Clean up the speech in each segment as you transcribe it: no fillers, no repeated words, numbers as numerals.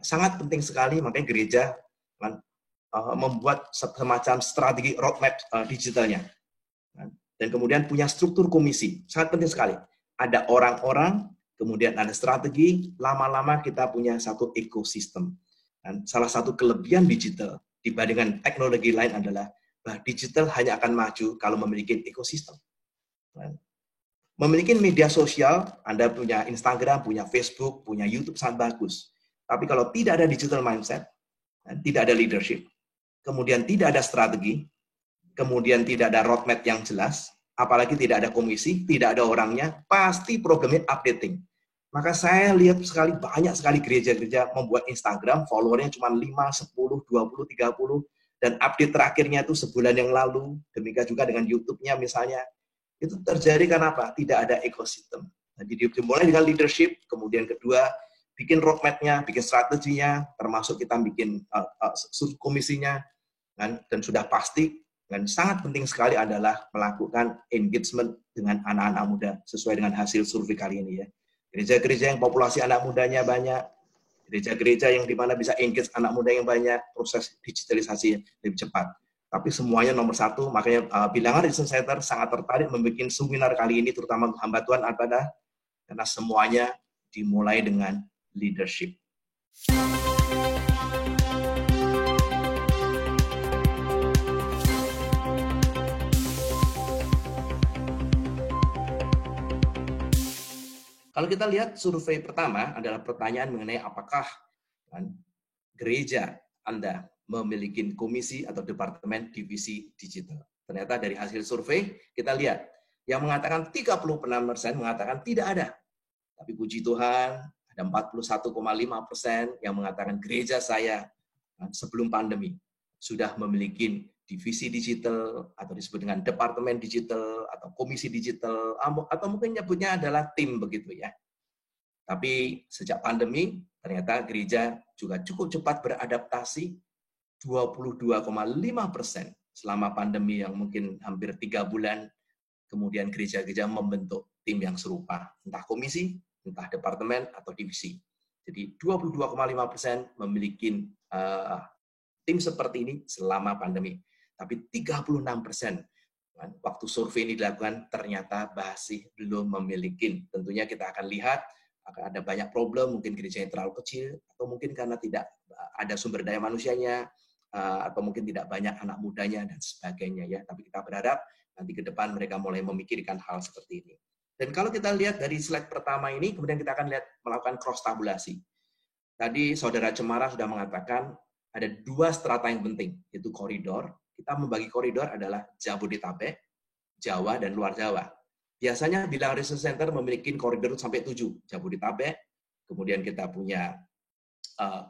sangat penting sekali, makanya gereja kan, membuat semacam strategi roadmap digitalnya. Dan kemudian punya struktur komisi, sangat penting sekali. Ada orang-orang, kemudian ada strategi, lama-lama kita punya satu ekosistem. Dan salah satu kelebihan digital dibandingkan teknologi lain adalah bahwa digital hanya akan maju kalau memiliki ekosistem. Memiliki media sosial, Anda punya Instagram, punya Facebook, punya YouTube, sangat bagus. Tapi kalau tidak ada digital mindset, tidak ada leadership, kemudian tidak ada strategi, kemudian tidak ada roadmap yang jelas, apalagi tidak ada komisi, tidak ada orangnya, pasti problemnya updating. Maka saya lihat banyak sekali gereja-gereja membuat Instagram, followernya cuma 5, 10, 20, 30, dan update terakhirnya itu sebulan yang lalu, demikian juga dengan YouTube-nya misalnya. Itu terjadi karena apa? Tidak ada ekosistem. Jadi dimulai dengan leadership, kemudian kedua, bikin roadmap-nya, bikin strateginya, termasuk kita bikin komisinya, dan sudah pasti, dan sangat penting sekali adalah melakukan engagement dengan anak-anak muda, sesuai dengan hasil survei kali ini ya. Gereja-gereja yang populasi anak mudanya banyak, gereja-gereja yang dimana bisa engage anak muda yang banyak, proses digitalisasi lebih cepat. Tapi semuanya nomor satu, makanya Bilangan Reason Center sangat tertarik membuat seminar kali ini, terutama hamba Tuhan adalah karena semuanya dimulai dengan leadership. Kalau kita lihat survei pertama adalah pertanyaan mengenai apakah gereja Anda memiliki komisi atau departemen divisi digital. Ternyata dari hasil survei kita lihat yang mengatakan 36% mengatakan tidak ada. Tapi puji Tuhan ada 41,5% yang mengatakan gereja saya sebelum pandemi sudah memiliki divisi digital atau disebut dengan departemen digital atau komisi digital atau mungkin nyebutnya adalah tim begitu ya. Tapi sejak pandemi ternyata gereja juga cukup cepat beradaptasi, 22,5% selama pandemi yang mungkin hampir 3 bulan, kemudian gereja-gereja membentuk tim yang serupa, entah komisi, entah departemen atau divisi. Jadi 22,5% memiliki tim seperti ini selama pandemi. Tapi 36% waktu survei ini dilakukan ternyata masih belum memiliki. Tentunya kita akan lihat akan ada banyak problem, mungkin gereja yang terlalu kecil, atau mungkin karena tidak ada sumber daya manusianya, atau mungkin tidak banyak anak mudanya, dan sebagainya ya. Tapi kita berharap nanti ke depan mereka mulai memikirkan hal seperti ini. Dan kalau kita lihat dari slide pertama ini, kemudian kita akan lihat melakukan cross tabulasi. Tadi Saudara Cemara sudah mengatakan ada 2 strata yang penting, yaitu koridor. Kita membagi koridor adalah Jabodetabek, Jawa, dan luar Jawa. Biasanya Bilangan Research Center memiliki koridor sampai 7, Jabodetabek, kemudian kita punya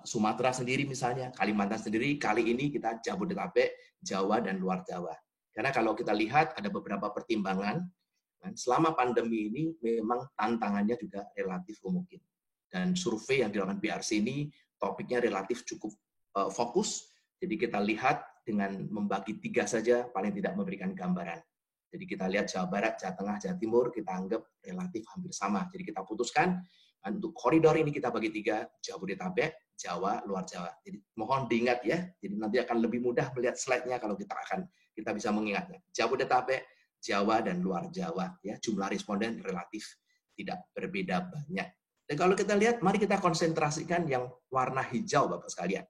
Sumatera sendiri misalnya, Kalimantan sendiri, kali ini kita Jabodetabek, Jawa, dan luar Jawa. Karena kalau kita lihat ada beberapa pertimbangan, selama pandemi ini memang tantangannya juga relatif mungkin. Dan survei yang dilakukan BRC ini topiknya relatif cukup fokus, jadi kita lihat dengan membagi 3 saja paling tidak memberikan gambaran. Jadi kita lihat Jawa Barat, Jawa Tengah, Jawa Timur, kita anggap relatif hampir sama. Jadi kita putuskan untuk koridor ini kita bagi 3, Jabodetabek, Jawa, luar Jawa. Jadi mohon diingat ya, jadi nanti akan lebih mudah melihat slide-nya kalau kita bisa mengingatnya. Jabodetabek, Jawa, dan luar Jawa. Ya, jumlah responden relatif tidak berbeda banyak. Dan kalau kita lihat, mari kita konsentrasikan yang warna hijau Bapak sekalian.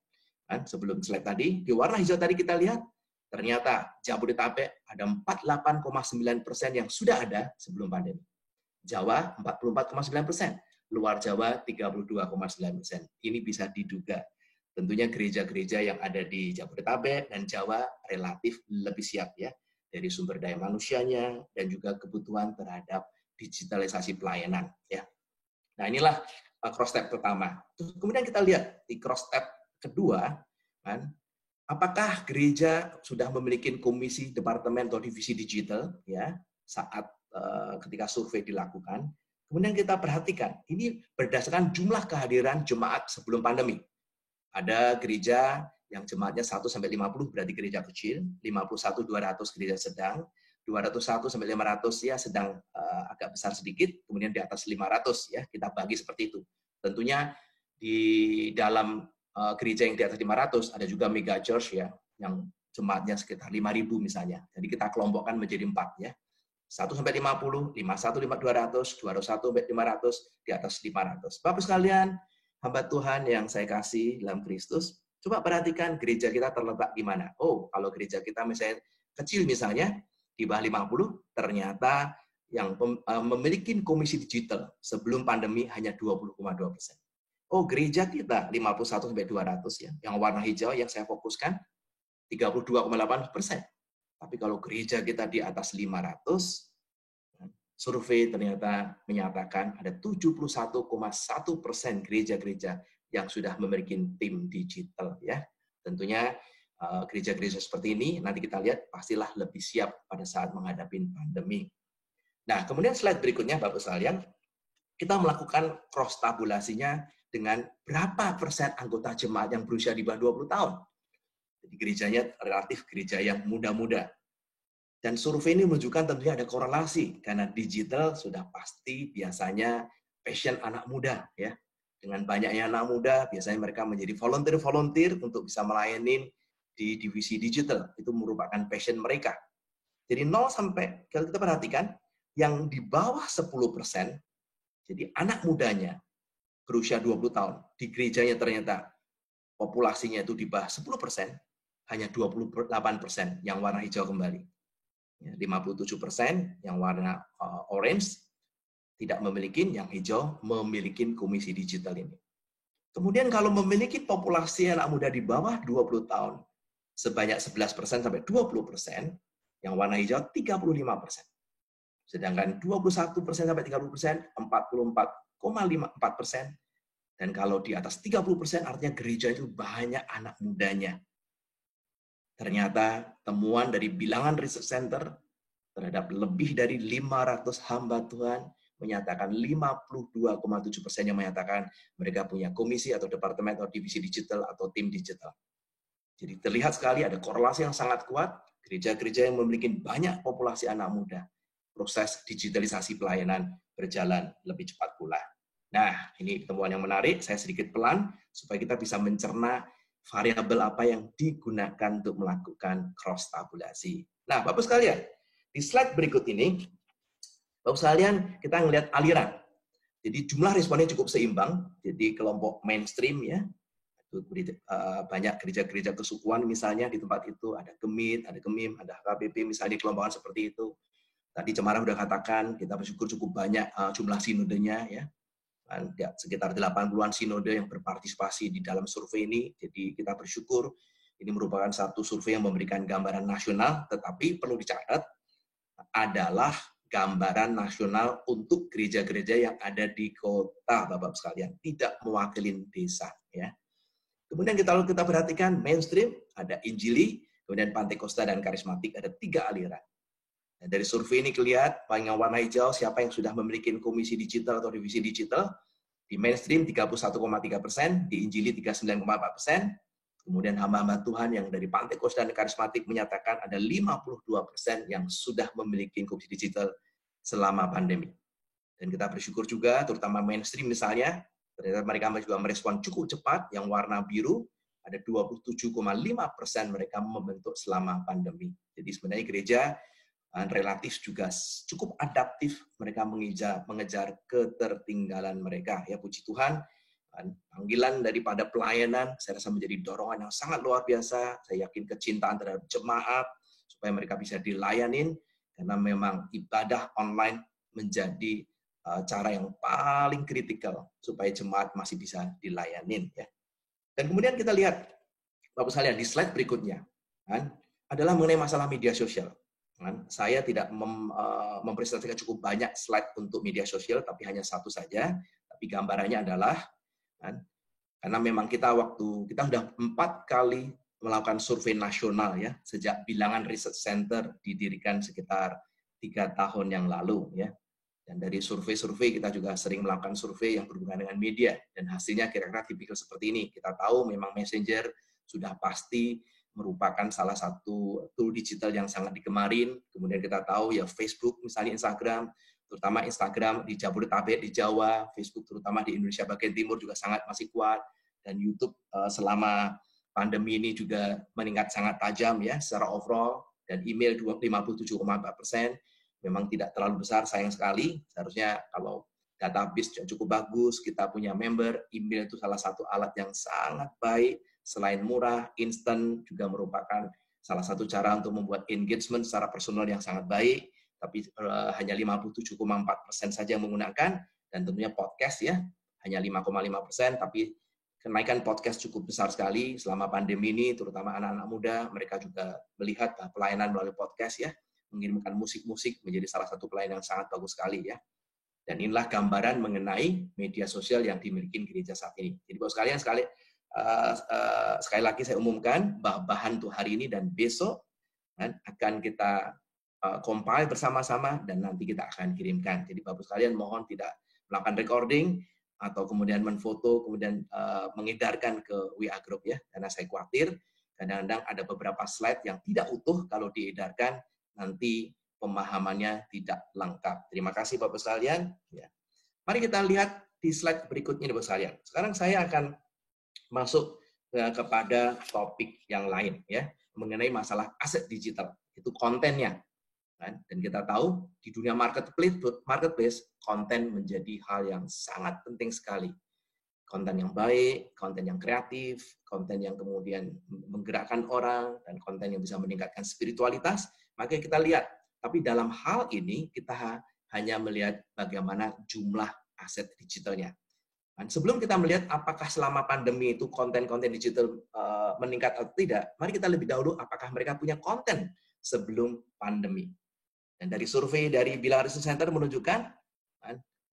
Sebelum slide tadi, di warna hijau tadi kita lihat, ternyata Jabodetabek ada 48,9% yang sudah ada sebelum pandemi. Jawa 44,9%, luar Jawa 32,9%. Ini bisa diduga. Tentunya gereja-gereja yang ada di Jabodetabek dan Jawa relatif lebih siap ya, dari sumber daya manusianya dan juga kebutuhan terhadap digitalisasi pelayanan ya. Nah, inilah cross step pertama. Kemudian kita lihat di cross step kedua, kan, apakah gereja sudah memiliki komisi, departemen, atau divisi digital ya saat ketika survei dilakukan. Kemudian kita perhatikan, ini berdasarkan jumlah kehadiran jemaat sebelum pandemi. Ada gereja yang jemaatnya 1-50 berarti gereja kecil, 51-200 gereja sedang, 201 sampai 500 ya sedang agak besar sedikit, kemudian di atas 500 ya kita bagi seperti itu. Tentunya di dalam gereja yang di atas 500, ada juga mega church ya, yang jemaatnya sekitar 5.000 misalnya. Jadi kita kelompokkan menjadi 4 ya. 1 sampai 50, 51 200, 201 sampai 500, di atas 500. Bapak sekalian, hamba Tuhan yang saya kasih dalam Kristus, coba perhatikan gereja kita terletak di mana. Oh, kalau gereja kita misalnya kecil misalnya, di bawah 50, ternyata yang memiliki komisi digital sebelum pandemi hanya 20,2%. Oh, gereja kita 51 sampai 200 ya, yang warna hijau yang saya fokuskan 32,8%. Tapi kalau gereja kita di atas 500, survei ternyata menyatakan ada 71,1% gereja-gereja yang sudah memiliki tim digital ya. Tentunya gereja-gereja seperti ini nanti kita lihat pastilah lebih siap pada saat menghadapi pandemi. Nah, kemudian slide berikutnya Bapak sekalian, kita melakukan cross tabulasinya dengan berapa persen anggota jemaat yang berusia di bawah 20 tahun. Jadi gerejanya relatif gereja yang muda-muda. Dan survei ini menunjukkan tentunya ada korelasi, karena digital sudah pasti biasanya passion anak muda. Ya. Dengan banyaknya anak muda, biasanya mereka menjadi volunteer untuk bisa melayani di divisi digital. Itu merupakan passion mereka. Jadi 0 sampai, kalau kita perhatikan, yang di bawah 10%, jadi anak mudanya berusia 20 tahun, di gerejanya ternyata populasinya itu di bawah 10%, hanya 28% yang warna hijau kembali. 57% yang warna orange tidak memiliki, yang hijau memiliki komisi digital ini. Kemudian kalau memiliki populasi anak muda di bawah 20 tahun, sebanyak 11% sampai 20%, yang warna hijau 35%. Sedangkan 21% sampai 30%, 44,54%. Dan kalau di atas 30% artinya gereja itu banyak anak mudanya. Ternyata temuan dari bilangan research center terhadap lebih dari 500 hamba Tuhan menyatakan 52,7% yang menyatakan mereka punya komisi atau departemen atau divisi digital atau tim digital. Jadi terlihat sekali ada korelasi yang sangat kuat, gereja-gereja yang memiliki banyak populasi anak muda, proses digitalisasi pelayanan berjalan lebih cepat pula. Nah, ini temuan yang menarik, saya sedikit pelan supaya kita bisa mencerna variabel apa yang digunakan untuk melakukan cross tabulasi. Nah, Bapak sekalian, di slide berikut ini, Bapak sekalian, kita melihat aliran. Jadi jumlah responnya cukup seimbang. Jadi kelompok mainstream ya, banyak gereja-gereja kesukuan misalnya di tempat itu, ada Gemit, ada Gemim, ada HKBP misalnya di kelompokan seperti itu. Tadi Cemara sudah katakan, kita bersyukur cukup banyak jumlah sinodenya ya. Sekitar 80-an sinode yang berpartisipasi di dalam survei ini. Jadi kita bersyukur ini merupakan satu survei yang memberikan gambaran nasional, tetapi perlu dicatat adalah gambaran nasional untuk gereja-gereja yang ada di kota, Bapak sekalian, tidak mewakili desa. Ya. Kemudian kalau kita perhatikan mainstream, ada Injili, kemudian Pantekosta dan Karismatik, ada 3 aliran. Nah, dari survei ini kelihatan, paling warna hijau, siapa yang sudah memiliki komisi digital atau divisi digital. Di mainstream 31,3%, di Injili 39,4%, kemudian hamba-hamba Tuhan yang dari Pantekosta dan Karismatik menyatakan ada 52% yang sudah memiliki komisi digital selama pandemi. Dan kita bersyukur juga, terutama mainstream misalnya, ternyata mereka juga merespon cukup cepat, yang warna biru, ada 27,5% mereka membentuk selama pandemi. Jadi sebenarnya gereja relatif juga cukup adaptif, mereka mengejar ketertinggalan mereka. Ya puji Tuhan, panggilan daripada pelayanan saya rasa menjadi dorongan yang sangat luar biasa. Saya yakin kecintaan terhadap jemaat supaya mereka bisa dilayanin, karena memang ibadah online menjadi cara yang paling kritikal supaya jemaat masih bisa dilayanin. Ya. Dan kemudian kita lihat, Bapak sekalian, di slide berikutnya kan, adalah mengenai masalah media sosial. Saya tidak mempresentasikan cukup banyak slide untuk media sosial, tapi hanya satu saja. Tapi gambarannya adalah, karena memang kita sudah 4 kali melakukan survei nasional ya, sejak bilangan research center didirikan sekitar 3 tahun yang lalu ya. Dan dari survei-survei kita juga sering melakukan survei yang berhubungan dengan media, dan hasilnya kira-kira tipikal seperti ini. Kita tahu memang Messenger sudah pasti merupakan salah satu tool digital yang sangat digemarin. Kemudian kita tahu ya Facebook, misalnya Instagram, terutama Instagram di Jabodetabek, di Jawa, Facebook terutama di Indonesia bagian timur juga sangat masih kuat. Dan YouTube selama pandemi ini juga meningkat sangat tajam ya secara overall, dan email 57,4%, memang tidak terlalu besar, sayang sekali. Seharusnya kalau database cukup bagus, kita punya member, email itu salah satu alat yang sangat baik, selain murah, instan, juga merupakan salah satu cara untuk membuat engagement secara personal yang sangat baik, tapi hanya 57,4% saja yang menggunakan, dan tentunya podcast ya, hanya 5,5%, tapi kenaikan podcast cukup besar sekali selama pandemi ini, terutama anak-anak muda, mereka juga melihat pelayanan melalui podcast ya, mengirimkan musik-musik menjadi salah satu pelayanan yang sangat bagus sekali ya. Dan inilah gambaran mengenai media sosial yang dimiliki gereja saat ini. Jadi Bapak sekalian, sekali lagi saya umumkan bahwa bahan untuk hari ini dan besok akan kita compile bersama-sama dan nanti kita akan kirimkan. Jadi Bapak sekalian mohon tidak melakukan recording atau kemudian menfoto, kemudian mengedarkan ke WA Group ya, karena saya khawatir kadang-kadang ada beberapa slide yang tidak utuh kalau diedarkan, nanti pemahamannya tidak lengkap. Terima kasih Bapak sekalian. Ya. Mari kita lihat di slide berikutnya Bapak sekalian. Sekarang saya akan masuk kepada topik yang lain ya, mengenai masalah aset digital. Itu kontennya. Dan kita tahu di dunia marketplace konten menjadi hal yang sangat penting sekali. Konten yang baik, konten yang kreatif, konten yang kemudian menggerakkan orang, dan konten yang bisa meningkatkan spiritualitas. Maka kita lihat, tapi dalam hal ini kita hanya melihat bagaimana jumlah aset digitalnya. Dan sebelum kita melihat apakah selama pandemi itu konten-konten digital meningkat atau tidak, mari kita lebih dahulu apakah mereka punya konten sebelum pandemi. Dan dari survei dari Bilang Research Center menunjukkan,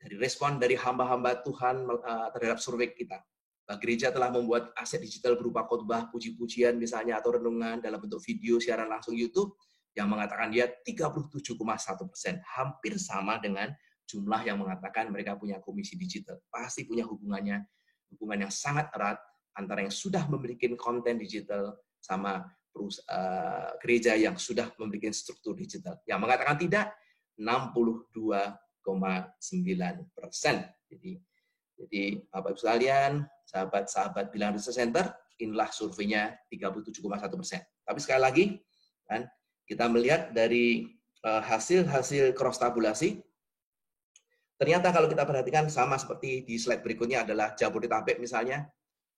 dari respon dari hamba-hamba Tuhan terhadap survei kita, bahwa gereja telah membuat aset digital berupa khotbah, puji-pujian misalnya, atau renungan dalam bentuk video siaran langsung YouTube, yang mengatakan dia 37,1%, hampir sama dengan jumlah yang mengatakan mereka punya komisi digital. Pasti punya hubungan yang sangat erat antara yang sudah memiliki konten digital sama gereja yang sudah memiliki struktur digital. Yang mengatakan tidak, 62,9%. Jadi Bapak-Ibu sekalian, sahabat-sahabat Bilang Research Center, inilah surveinya 37,1%. Tapi sekali lagi, kan, kita melihat dari hasil cross tabulasi, ternyata kalau kita perhatikan sama seperti di slide berikutnya adalah Jabodetabek misalnya,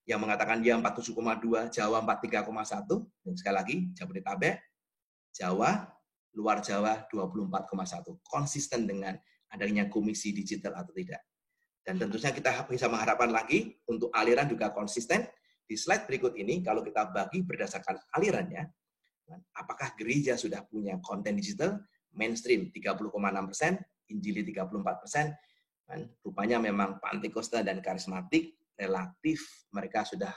yang mengatakan dia 47,2, Jawa 43,1, dan sekali lagi Jabodetabek, Jawa, luar Jawa 24,1. Konsisten dengan adanya komisi digital atau tidak. Dan tentunya kita bisa mengharapkan lagi untuk aliran juga konsisten. Di slide berikut ini, kalau kita bagi berdasarkan alirannya, apakah gereja sudah punya konten digital? Mainstream 30,6%, Injili 34%, rupanya memang Pantekosta dan karismatik relatif mereka sudah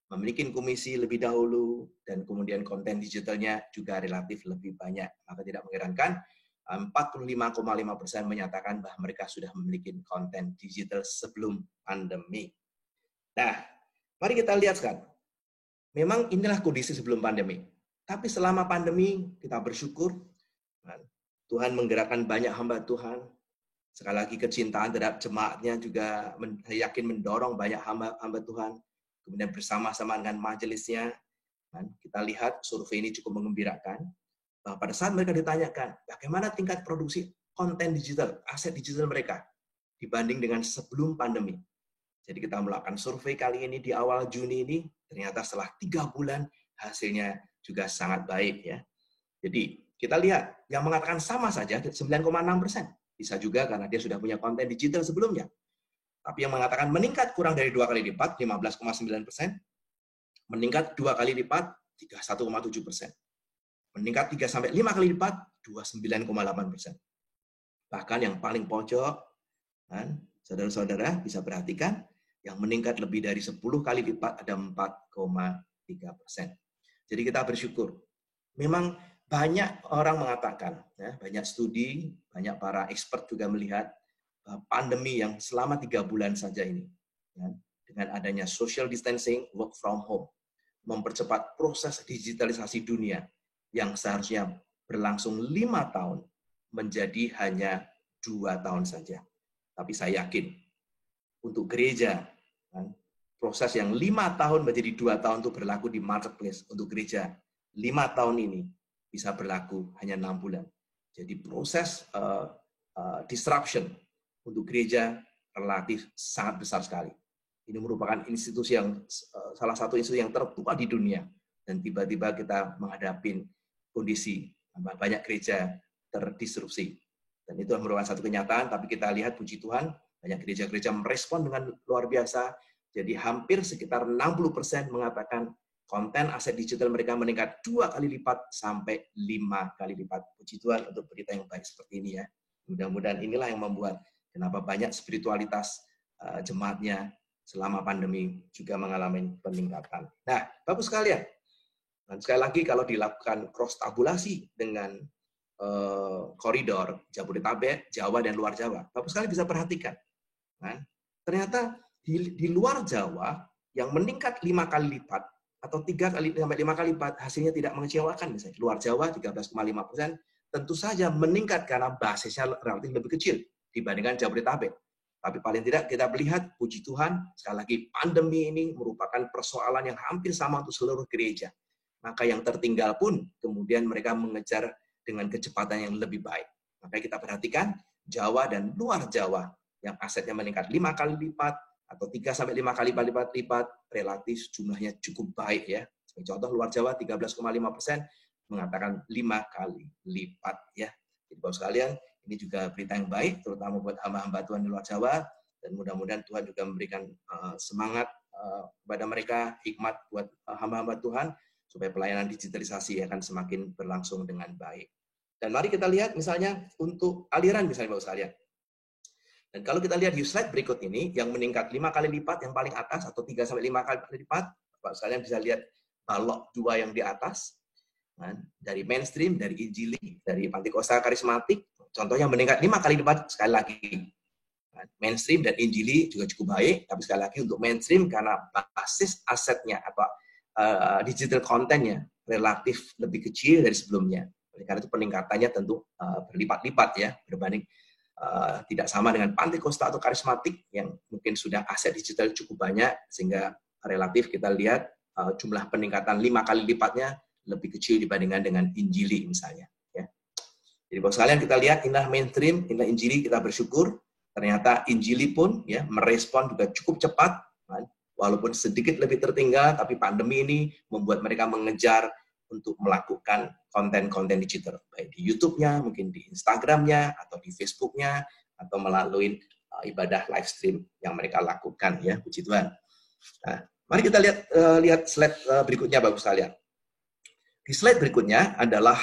memiliki komisi lebih dahulu, dan kemudian konten digitalnya juga relatif lebih banyak. Maka tidak mengherankan 45,5% menyatakan bahwa mereka sudah memiliki konten digital sebelum pandemi. Nah, mari kita lihat sekarang. Memang inilah kondisi sebelum pandemi. Tapi selama pandemi, kita bersyukur, Tuhan menggerakkan banyak hamba Tuhan. Sekali lagi kecintaan terhadap jemaatnya juga yakin mendorong banyak hamba Tuhan. Kemudian bersama-sama dengan majelisnya, kita lihat survei ini cukup mengembirakan. Bahwa pada saat mereka ditanyakan, bagaimana tingkat produksi konten digital, aset digital mereka, dibanding dengan sebelum pandemi. Jadi kita melakukan survei kali ini di awal Juni ini, ternyata setelah 3 bulan, hasilnya juga sangat baik ya. Jadi kita lihat yang mengatakan sama saja 9,6%. Bisa juga karena dia sudah punya konten digital sebelumnya. Tapi yang mengatakan meningkat kurang dari 2 kali lipat 15,9%, meningkat 2 kali lipat 31,7%, meningkat 3 sampai 5 kali lipat 29,8%. Bahkan yang paling pojok, saudara-saudara bisa perhatikan, yang meningkat lebih dari 10 kali lipat ada 4,3%. Jadi kita bersyukur. Memang banyak orang mengatakan, ya, banyak studi, banyak para expert juga melihat pandemi yang selama 3 bulan saja ini, ya, dengan adanya social distancing, work from home, mempercepat proses digitalisasi dunia yang seharusnya berlangsung 5 tahun menjadi hanya 2 tahun saja. Tapi saya yakin untuk gereja, proses yang 5 tahun menjadi 2 tahun itu berlaku di marketplace untuk gereja. 5 tahun ini bisa berlaku hanya 6 bulan. Jadi proses disruption untuk gereja relatif sangat besar sekali. Ini merupakan institusi yang salah satu institusi yang tertua di dunia, dan tiba-tiba kita menghadapi kondisi banyak gereja terdisrupsi. Dan itu merupakan satu kenyataan, tapi kita lihat puji Tuhan, banyak gereja-gereja merespon dengan luar biasa. Jadi hampir sekitar 60% mengatakan konten aset digital mereka meningkat 2 kali lipat sampai 5 kali lipat. Puji Tuhan untuk berita yang baik seperti ini ya. Mudah-mudahan inilah yang membuat kenapa banyak spiritualitas jemaatnya selama pandemi juga mengalami peningkatan. Nah, Bapak sekalian, dan sekali lagi kalau dilakukan cross tabulasi dengan koridor Jabodetabek, Jawa dan luar Jawa, Bapak sekalian bisa perhatikan. Nah, ternyata di luar Jawa yang meningkat 5 kali lipat atau 3 kali sampai 5 kali lipat hasilnya tidak mengecewakan. Misalnya luar Jawa 13,5%, tentu saja meningkat karena basisnya relatif lebih kecil dibandingkan Jabodetabek. Tapi paling tidak kita melihat, puji Tuhan, sekali lagi pandemi ini merupakan persoalan yang hampir sama untuk seluruh gereja. Maka yang tertinggal pun kemudian mereka mengejar dengan kecepatan yang lebih baik. Maka kita perhatikan Jawa dan luar Jawa yang asetnya meningkat 5 kali lipat atau 3 sampai 5 kali lipat, relatif jumlahnya cukup baik ya. Sebagai contoh luar Jawa 13,5% mengatakan 5 kali lipat ya. Jadi Bapak sekalian, ini juga berita yang baik terutama buat hamba-hamba Tuhan di luar Jawa, dan mudah-mudahan Tuhan juga memberikan semangat kepada mereka, hikmat buat hamba-hamba Tuhan supaya pelayanan digitalisasi akan semakin berlangsung dengan baik. Dan mari kita lihat misalnya untuk aliran misalnya Bapak sekalian. Dan kalau kita lihat di slide berikut ini, yang meningkat 5 kali lipat yang paling atas atau 3 sampai 5 kali lipat, Bapak sekalian bisa lihat balok 2 yang di atas, dari mainstream, dari Injili, dari Pantikosta Karismatik, contohnya meningkat 5 kali lipat sekali lagi. Mainstream dan Injili juga cukup baik, tapi sekali lagi untuk mainstream karena basis asetnya atau digital kontennya relatif lebih kecil dari sebelumnya. Karena itu peningkatannya tentu berlipat-lipat ya, berbanding tidak sama dengan Pantikosta atau Karismatik yang mungkin sudah aset digital cukup banyak, sehingga relatif kita lihat jumlah peningkatan 5 kali lipatnya lebih kecil dibandingkan dengan Injili misalnya. Ya. Jadi Bapak sekalian kita lihat inilah mainstream, inilah Injili, kita bersyukur. Ternyata Injili pun ya merespon juga cukup cepat, walaupun sedikit lebih tertinggal, tapi pandemi ini membuat mereka mengejar untuk melakukan konten-konten digital, baik di YouTube-nya, mungkin di Instagram-nya, atau di Facebook-nya, atau melalui ibadah live stream yang mereka lakukan ya, puji Tuhan. Nah, mari kita lihat slide berikutnya Bapak sekalian. Di slide berikutnya adalah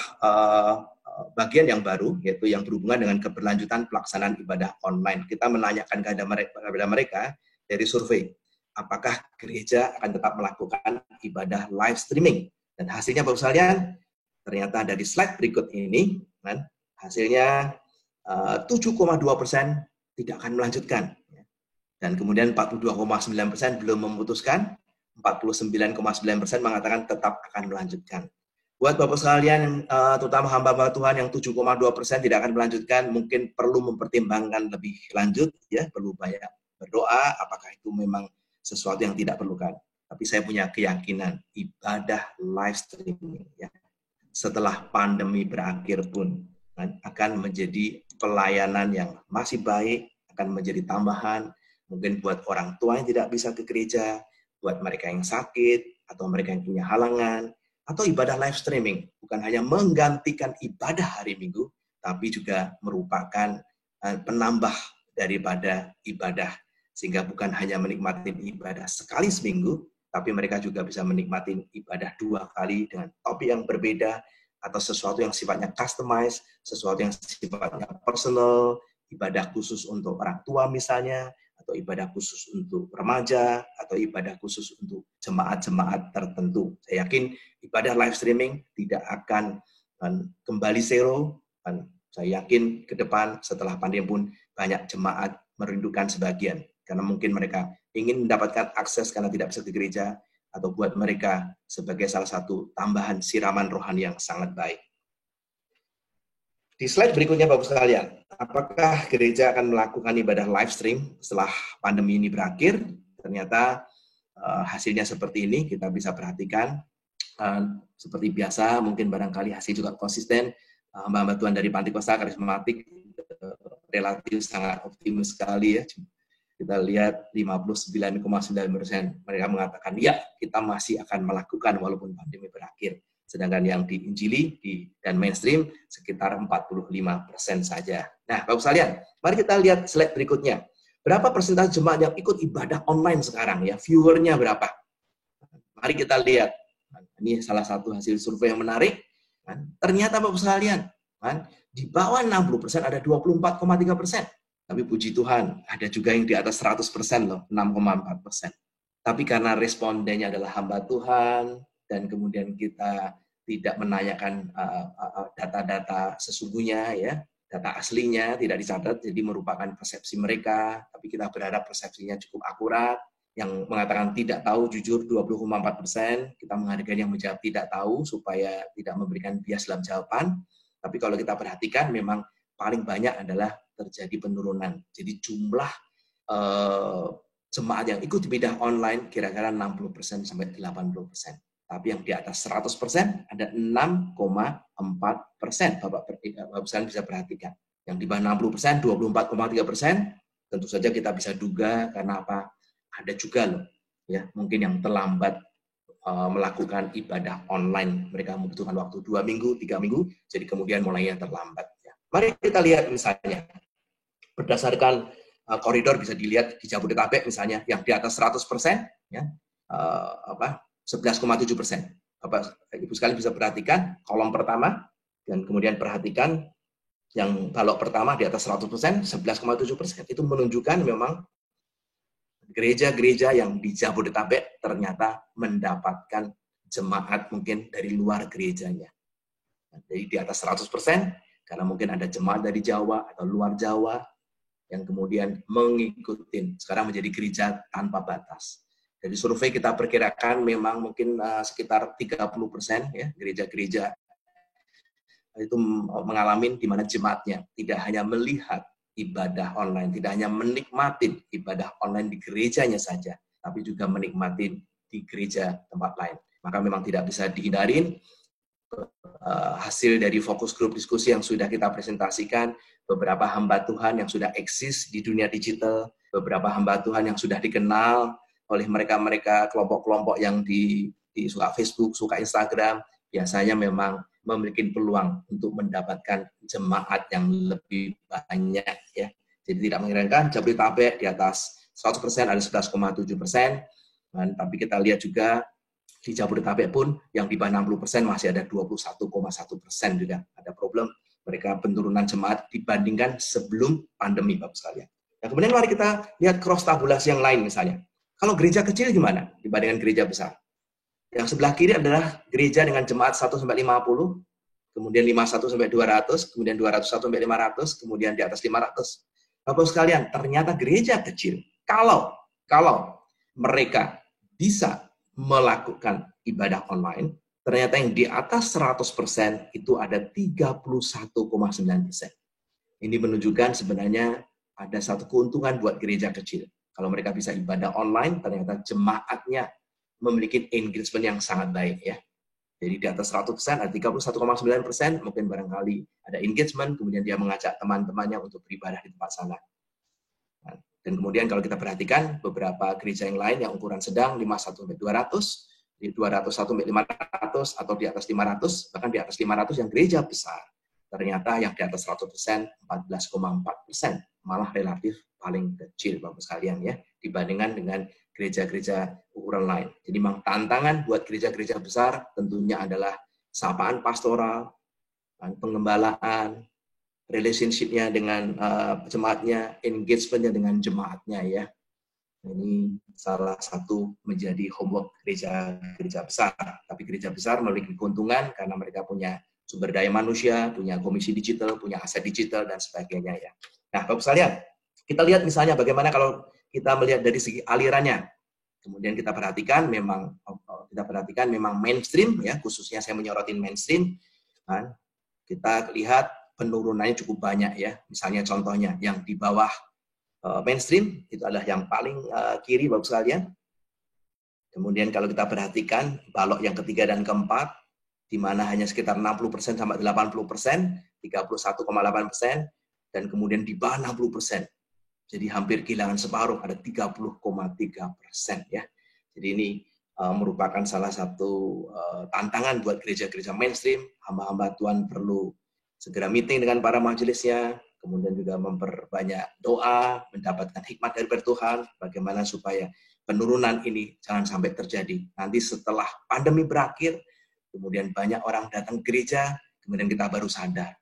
bagian yang baru, yaitu yang berhubungan dengan keberlanjutan pelaksanaan ibadah online. Kita menanyakan kepada mereka dari survei, apakah gereja akan tetap melakukan ibadah live streaming? Dan hasilnya Bapak sekalian, ternyata dari slide berikut ini, hasilnya 7,2% tidak akan melanjutkan. Dan kemudian 42,9% belum memutuskan, 49,9% mengatakan tetap akan melanjutkan. Buat Bapak sekalian, terutama hamba-hamba Tuhan yang 7,2% tidak akan melanjutkan, mungkin perlu mempertimbangkan lebih lanjut, ya, perlu banyak berdoa, apakah itu memang sesuatu yang tidak perlukan. Tapi saya punya keyakinan, ibadah live streaming, ya, setelah pandemi berakhir pun, akan menjadi pelayanan yang masih baik, akan menjadi tambahan, mungkin buat orang tua yang tidak bisa ke gereja, buat mereka yang sakit, atau mereka yang punya halangan, atau ibadah live streaming, bukan hanya menggantikan ibadah hari Minggu, tapi juga merupakan penambah daripada ibadah, sehingga bukan hanya menikmati ibadah sekali seminggu, tapi mereka juga bisa menikmati ibadah 2 kali dengan topik yang berbeda, atau sesuatu yang sifatnya customized, sesuatu yang sifatnya personal, ibadah khusus untuk orang tua misalnya, atau ibadah khusus untuk remaja, atau ibadah khusus untuk jemaat-jemaat tertentu. Saya yakin ibadah live streaming tidak akan kembali zero. Saya yakin ke depan setelah pandemi pun banyak jemaat merindukan sebagian, karena mungkin mereka ingin mendapatkan akses karena tidak bisa ke gereja, atau buat mereka sebagai salah satu tambahan siraman rohani yang sangat baik. Di slide berikutnya Bapak sekalian, apakah gereja akan melakukan ibadah live stream setelah pandemi ini berakhir? Ternyata hasilnya seperti ini, kita bisa perhatikan. Seperti biasa, mungkin barangkali hasil juga konsisten. Hamba-hamba Tuhan dari Panti Kosta karismatik relatif sangat optimis sekali ya. Kita lihat 59,9%. Mereka mengatakan, ya kita masih akan melakukan walaupun pandemi berakhir. Sedangkan yang diinjili dan mainstream sekitar 45% saja. Nah, Bapak sekalian, mari kita lihat slide berikutnya. Berapa persentase jemaat yang ikut ibadah online sekarang ya? Viewernya berapa? Mari kita lihat. Ini salah satu hasil survei yang menarik. Ternyata Bapak sekalian, di bawah 60% ada 24,3%. Tapi puji Tuhan, ada juga yang di atas 100% loh, 6,4%. Tapi karena respondennya adalah hamba Tuhan, dan kemudian kita tidak menanyakan data-data sesungguhnya, ya, data aslinya tidak dicatat, jadi merupakan persepsi mereka, tapi kita berharap persepsinya cukup akurat. Yang mengatakan tidak tahu, jujur 20,4%, kita menghargai yang menjawab tidak tahu, supaya tidak memberikan bias dalam jawaban. Tapi kalau kita perhatikan, memang paling banyak adalah terjadi penurunan. Jadi jumlah jemaat yang ikut ibadah online kira-kira 60% sampai 80%. Tapi yang di atas 100% ada 6,4%. Bapak sekalian bisa perhatikan. Yang di bawah 60%, 24,3%, tentu saja kita bisa duga karena apa? Ada juga loh, ya mungkin yang terlambat melakukan ibadah online. Mereka membutuhkan waktu 2 minggu, 3 minggu, jadi kemudian mulainya terlambat. Ya. Mari kita lihat misalnya, berdasarkan koridor bisa dilihat di Jabodetabek misalnya, yang di atas 100%, ya, 11,7%. Bapak Ibu sekalian bisa perhatikan kolom pertama, dan kemudian perhatikan yang balok pertama di atas 100%, 11,7%. Itu menunjukkan memang gereja-gereja yang di Jabodetabek ternyata mendapatkan jemaat mungkin dari luar gerejanya. Jadi di atas 100%, karena mungkin ada jemaat dari Jawa atau luar Jawa yang kemudian mengikuti. Sekarang menjadi gereja tanpa batas. Dari survei kita perkirakan memang mungkin sekitar 30% ya gereja-gereja itu mengalami di mana jemaatnya tidak hanya melihat ibadah online, tidak hanya menikmati ibadah online di gerejanya saja, tapi juga menikmati di gereja tempat lain. Maka memang tidak bisa dihindarin hasil dari fokus grup diskusi yang sudah kita presentasikan, beberapa hamba Tuhan yang sudah eksis di dunia digital, beberapa hamba Tuhan yang sudah dikenal oleh mereka-mereka kelompok-kelompok yang di suka Facebook, suka Instagram, biasanya memang memiliki peluang untuk mendapatkan jemaat yang lebih banyak ya. Jadi tidak mengherankan Jabodetabek di atas 100% ada 11,7%, tapi kita lihat juga di Jabodetabek pun yang di bawah 60% masih ada 21,1% juga. Ada problem mereka penurunan jemaat dibandingkan sebelum pandemi, Bapak sekalian. Nah, kemudian mari kita lihat cross tabulasi yang lain misalnya. Kalau gereja kecil gimana dibandingkan gereja besar? Yang sebelah kiri adalah gereja dengan jemaat 1-50, kemudian 51-200, kemudian 201-500, kemudian di atas 500. Bapak sekalian, ternyata gereja kecil, kalau mereka bisa melakukan ibadah online, ternyata yang di atas 100% itu ada 31,9%. Ini menunjukkan sebenarnya ada satu keuntungan buat gereja kecil. Kalau mereka bisa ibadah online, ternyata jemaatnya memiliki engagement yang sangat baik ya. Jadi di atas 100% ada 31,9%, mungkin barangkali ada engagement, kemudian dia mengajak teman-temannya untuk beribadah di tempat sana. Dan kemudian kalau kita perhatikan beberapa gereja yang lain yang ukuran sedang 51-200, di 201-500 atau di atas 500, bahkan di atas 500 yang gereja besar. Ternyata yang di atas 100%, 14,4%, malah relatif paling kecil Bapak sekalian ya, dibandingkan dengan gereja-gereja ukuran lain. Jadi memang tantangan buat gereja-gereja besar tentunya adalah sapaan pastoral, pengembalaan, relationship-nya dengan jemaatnya, engagement-nya dengan jemaatnya ya. Ini salah satu menjadi homework gereja-gereja besar. Tapi gereja besar memiliki keuntungan karena mereka punya sumber daya manusia, punya komisi digital, punya aset digital, dan sebagainya ya. Nah, Bapak sekalian, kita lihat misalnya bagaimana kalau kita melihat dari segi alirannya. Kemudian kita perhatikan memang mainstream ya, khususnya saya menyorotin mainstream. Kan, kita lihat penurunannya cukup banyak ya. Misalnya contohnya yang di bawah mainstream itu adalah yang paling kiri Bapak sekalian. Kemudian kalau kita perhatikan balok yang ketiga dan keempat, di mana hanya sekitar 60% sampai 80%, 31,8%, dan kemudian di bawah 60%. Jadi hampir kehilangan separuh, ada 30,3% ya. Jadi ini merupakan salah satu tantangan buat gereja-gereja mainstream. Hamba-hamba Tuhan perlu segera meeting dengan para majelisnya, kemudian juga memperbanyak doa, mendapatkan hikmat dari Tuhan, bagaimana supaya penurunan ini jangan sampai terjadi. Nanti setelah pandemi berakhir, kemudian banyak orang datang ke gereja, kemudian kita baru sadar.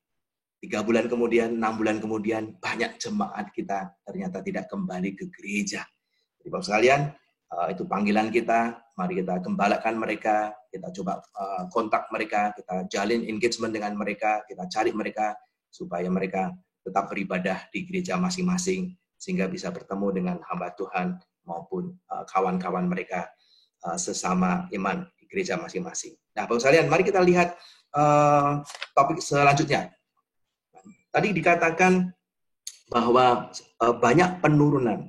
3 bulan kemudian, 6 bulan kemudian, banyak jemaat kita ternyata tidak kembali ke gereja. Jadi Bapak sekalian, itu panggilan kita, mari kita gembalakan mereka, kita coba kontak mereka, kita jalin engagement dengan mereka, kita cari mereka, supaya mereka tetap beribadah di gereja masing-masing, sehingga bisa bertemu dengan hamba Tuhan maupun kawan-kawan mereka sesama iman di gereja masing-masing. Nah, Bapak sekalian, mari kita lihat topik selanjutnya. Tadi dikatakan bahwa banyak penurunan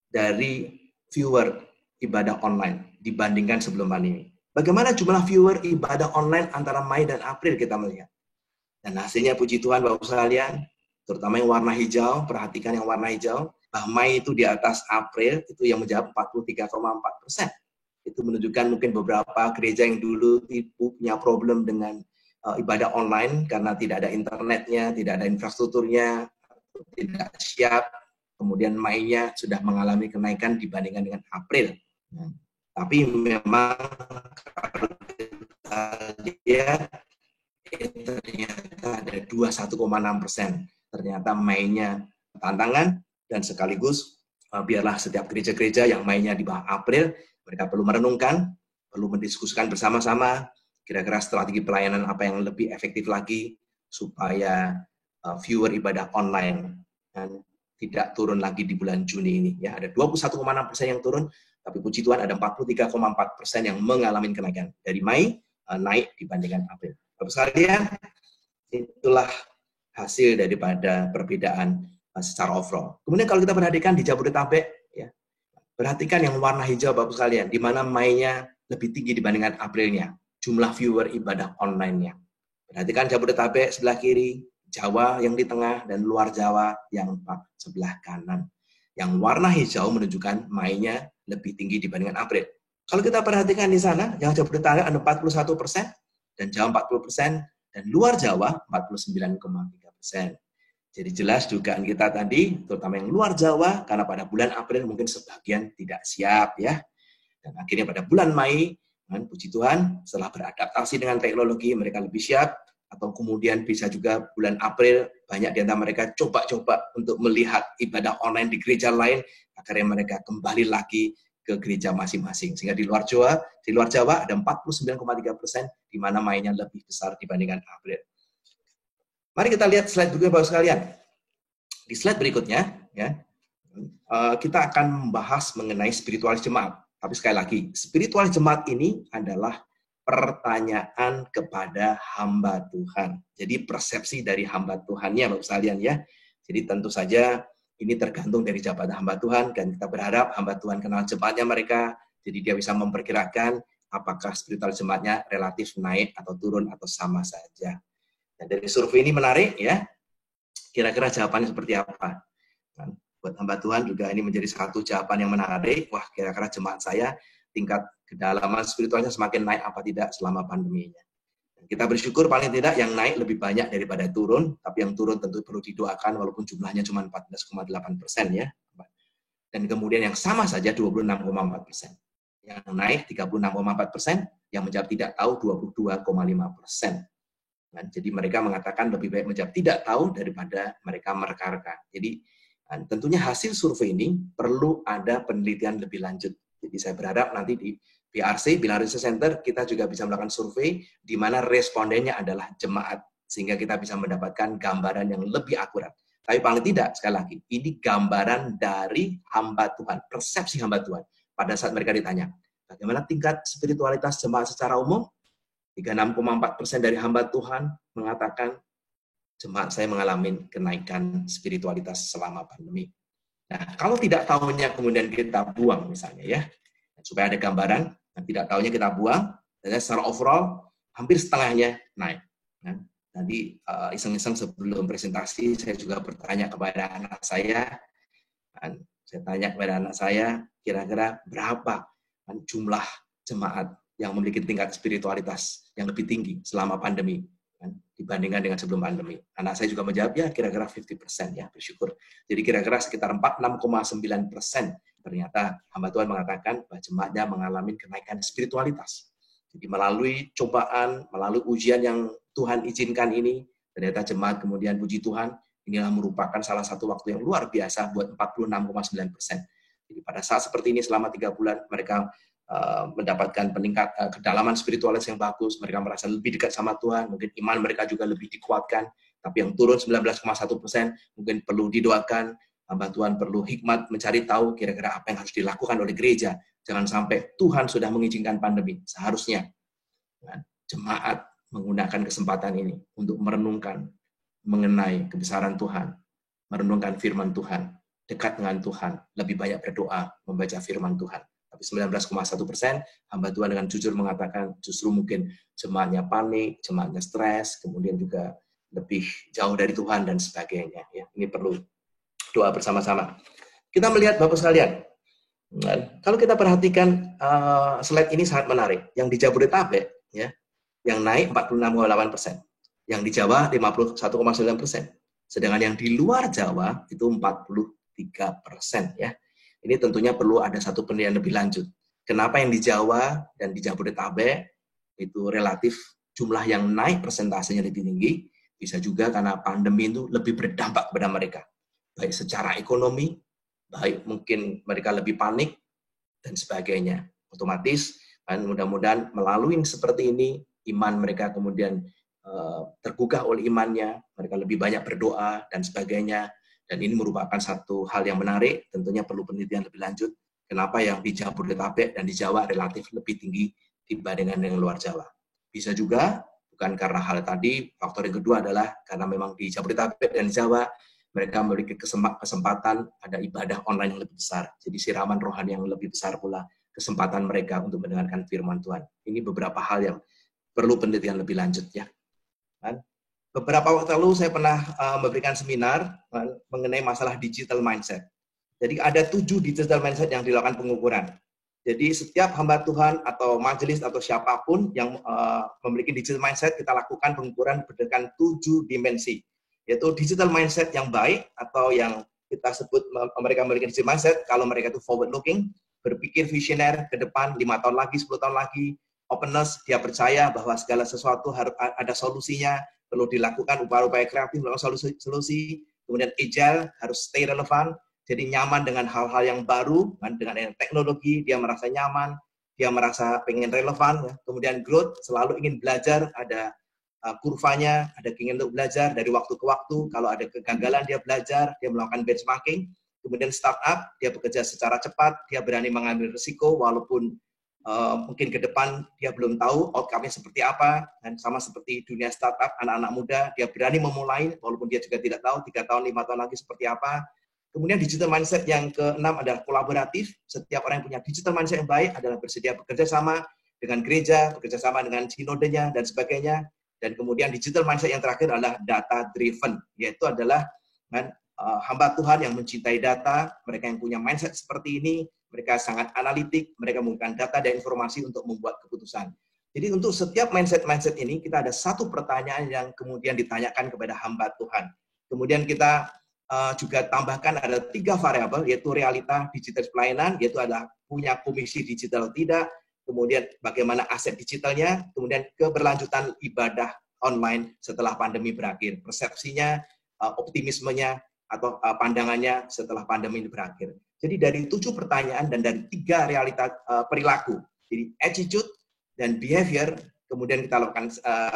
dari viewer ibadah online dibandingkan sebelum pandemi. Bagaimana jumlah viewer ibadah online antara Mei dan April kita melihat. Dan hasilnya puji Tuhan Bapak sekalian, terutama yang warna hijau, perhatikan yang warna hijau, bahwa Mei itu di atas April, itu yang menjawab 43,4%. Itu menunjukkan mungkin beberapa gereja yang dulu punya problem dengan ibadah online karena tidak ada internetnya, tidak ada infrastrukturnya, tidak siap. Kemudian Mei-nya sudah mengalami kenaikan dibandingkan dengan April. Tapi memang kalau kita lihat ternyata ada 21,6%. Ternyata Mei-nya tantangan dan sekaligus biarlah setiap gereja-gereja yang Mei-nya di bawah April, mereka perlu merenungkan, perlu mendiskusikan bersama-sama kira-kira strategi pelayanan apa yang lebih efektif lagi supaya viewer ibadah online dan tidak turun lagi di bulan Juni ini. Ya, ada 21,6% yang turun, tapi puji Tuhan ada 43,4% yang mengalami kenaikan. Dari Mei naik dibandingkan April. Bapak sekalian, itulah hasil daripada perbedaan secara overall. Kemudian kalau kita perhatikan di Jabodetabek, ya, perhatikan yang warna hijau Bapak sekalian, di mana Mei-nya lebih tinggi dibandingkan April-nya. Jumlah viewer ibadah online-nya. Perhatikan Jabodetabek sebelah kiri, Jawa yang di tengah, dan luar Jawa yang sebelah kanan. Yang warna hijau menunjukkan Mei-nya lebih tinggi dibandingkan April. Kalau kita perhatikan di sana, yang Jabodetabek ada 41%, dan Jawa 40%, dan luar Jawa 49,3%. Jadi jelas dugaan kita tadi, terutama yang luar Jawa, karena pada bulan April mungkin sebagian tidak siap ya. Dan akhirnya pada bulan Mei, puji Tuhan, setelah beradaptasi dengan teknologi, mereka lebih siap, atau kemudian bisa juga bulan April, banyak di antara mereka coba-coba untuk melihat ibadah online di gereja lain, akhirnya mereka kembali lagi ke gereja masing-masing. Sehingga di luar Jawa ada 49,3%, di mana Mei-nya lebih besar dibandingkan April. Mari kita lihat slide berikutnya, Bapak sekalian. Di slide berikutnya, ya, kita akan membahas mengenai spiritualis jemaat. Tapi sekali lagi, spiritualis jemaat ini adalah pertanyaan kepada hamba Tuhan. Jadi persepsi dari hamba Tuhannya, Bapak sekalian ya. Jadi tentu saja ini tergantung dari jabatan hamba Tuhan, dan kita berharap hamba Tuhan kenal jemaatnya mereka, jadi dia bisa memperkirakan apakah spiritual jemaatnya relatif naik atau turun atau sama saja. Dan dari survei ini menarik ya, kira-kira jawabannya seperti apa? Dan buat hamba Tuhan juga ini menjadi satu jawaban yang menarik. Wah, kira-kira jemaat saya tingkat kedalaman spiritualnya semakin naik apa tidak selama pandeminya. Dan kita bersyukur paling tidak yang naik lebih banyak daripada turun, tapi yang turun tentu perlu didoakan walaupun jumlahnya cuma 14,8% ya. Dan kemudian yang sama saja 26,4%. Yang naik 36,4%, yang menjawab tidak tahu 22,5%. Dan jadi mereka mengatakan lebih baik menjawab tidak tahu daripada mereka mereka-reka. Jadi tentunya hasil survei ini perlu ada penelitian lebih lanjut. Jadi saya berharap nanti di BRC, Bilang Research Center, kita juga bisa melakukan survei di mana respondennya adalah jemaat, sehingga kita bisa mendapatkan gambaran yang lebih akurat. Tapi paling tidak, sekali lagi, ini gambaran dari hamba Tuhan, persepsi hamba Tuhan. Pada saat mereka ditanya, bagaimana tingkat spiritualitas jemaat secara umum? 36,4% dari hamba Tuhan mengatakan, jemaat saya mengalami kenaikan spiritualitas selama pandemi. Nah, kalau tidak tahunya kemudian kita buang misalnya ya, supaya ada gambaran, dan tidak tahunya kita buang, dan secara overall hampir setengahnya naik. Tadi iseng-iseng sebelum presentasi saya juga bertanya kepada anak saya, dan saya tanya kepada anak saya, kira-kira berapa jumlah jemaat yang memiliki tingkat spiritualitas yang lebih tinggi selama pandemi dibandingkan dengan sebelum pandemi. Anak saya juga menjawab, ya kira-kira 50%, ya bersyukur. Jadi kira-kira sekitar 46,9%. Ternyata hamba Tuhan mengatakan bahwa jemaatnya mengalami kenaikan spiritualitas. Jadi melalui cobaan, melalui ujian yang Tuhan izinkan ini, ternyata jemaat kemudian puji Tuhan, inilah merupakan salah satu waktu yang luar biasa buat 46,9%. Jadi pada saat seperti ini selama 3 bulan mereka mendapatkan peningkat kedalaman spiritualitas yang bagus, mereka merasa lebih dekat sama Tuhan, mungkin iman mereka juga lebih dikuatkan, tapi yang turun 19,1% mungkin perlu didoakan, hamba Tuhan perlu hikmat mencari tahu kira-kira apa yang harus dilakukan oleh gereja. Jangan sampai Tuhan sudah mengizinkan pandemi, seharusnya jemaat menggunakan kesempatan ini untuk merenungkan mengenai kebesaran Tuhan, merenungkan firman Tuhan, dekat dengan Tuhan, lebih banyak berdoa, membaca firman Tuhan. Tapi 19,1% hamba Tuhan dengan jujur mengatakan justru mungkin jemaatnya panik, jemaatnya stres, kemudian juga lebih jauh dari Tuhan dan sebagainya. Ya, ini perlu doa bersama-sama. Kita melihat Bapak sekalian, kalau kita perhatikan slide ini sangat menarik. Yang di Jabodetabek, ya, yang naik 46,8%, yang di Jawa 51,9%, sedangkan yang di luar Jawa itu 43%, ya. Ini tentunya perlu ada satu penelitian lebih lanjut. Kenapa yang di Jawa dan di Jabodetabek itu relatif jumlah yang naik persentasenya lebih tinggi? Bisa juga karena pandemi itu lebih berdampak kepada mereka, baik secara ekonomi, baik mungkin mereka lebih panik dan sebagainya. Otomatis kan mudah-mudahan melalui seperti ini iman mereka kemudian tergugah oleh imannya, mereka lebih banyak berdoa dan sebagainya. Dan ini merupakan satu hal yang menarik, tentunya perlu penelitian lebih lanjut. Kenapa yang di Jabodetabek dan di Jawa relatif lebih tinggi dibandingkan dengan luar Jawa. Bisa juga, bukan karena hal tadi, faktor yang kedua adalah karena memang di Jabodetabek dan di Jawa, mereka memiliki kesempatan ada ibadah online yang lebih besar. Jadi siraman rohani yang lebih besar pula kesempatan mereka untuk mendengarkan firman Tuhan. Ini beberapa hal yang perlu penelitian lebih lanjut, ya. Beberapa waktu lalu saya pernah memberikan seminar mengenai masalah digital mindset. Jadi ada 7 digital mindset yang dilakukan pengukuran. Jadi setiap hamba Tuhan atau majelis atau siapapun yang memiliki digital mindset, kita lakukan pengukuran berdasarkan 7 dimensi. Yaitu digital mindset yang baik atau yang kita sebut mereka memiliki digital mindset, kalau mereka itu forward looking, berpikir visioner ke depan 5 tahun lagi, 10 tahun lagi, openness, dia percaya bahwa segala sesuatu harus ada solusinya, perlu dilakukan upaya-upaya kreatif melakukan solusi, kemudian agile, harus stay relevan, jadi nyaman dengan hal-hal yang baru, dengan teknologi, dia merasa nyaman, dia merasa pengen relevan, ya. Kemudian growth, selalu ingin belajar, ada kurvanya, ada keinginan untuk belajar dari waktu ke waktu, kalau ada kegagalan dia belajar, dia melakukan benchmarking, kemudian startup, dia bekerja secara cepat, dia berani mengambil risiko, walaupun mungkin ke depan dia belum tahu outcome-nya seperti apa, dan sama seperti dunia startup, anak-anak muda, dia berani memulai, walaupun dia juga tidak tahu 3 tahun, 5 tahun lagi seperti apa. Kemudian digital mindset yang ke-6 adalah kolaboratif. Setiap orang yang punya digital mindset yang baik adalah bersedia bekerja sama dengan gereja, bekerja sama dengan sinodenya, dan sebagainya. Dan kemudian digital mindset yang terakhir adalah data driven, yaitu adalah hamba Tuhan yang mencintai data, mereka yang punya mindset seperti ini, mereka sangat analitik, mereka menggunakan data dan informasi untuk membuat keputusan. Jadi untuk setiap mindset-mindset ini, kita ada satu pertanyaan yang kemudian ditanyakan kepada hamba Tuhan. Kemudian kita juga tambahkan ada 3 variabel, yaitu realita digital pelayanan, yaitu adalah punya komisi digital tidak, kemudian bagaimana aset digitalnya, kemudian keberlanjutan ibadah online setelah pandemi berakhir, persepsinya, optimismenya, atau pandangannya setelah pandemi ini berakhir. Jadi dari 7 pertanyaan dan dari 3 realita perilaku, jadi attitude dan behavior, kemudian kita lakukan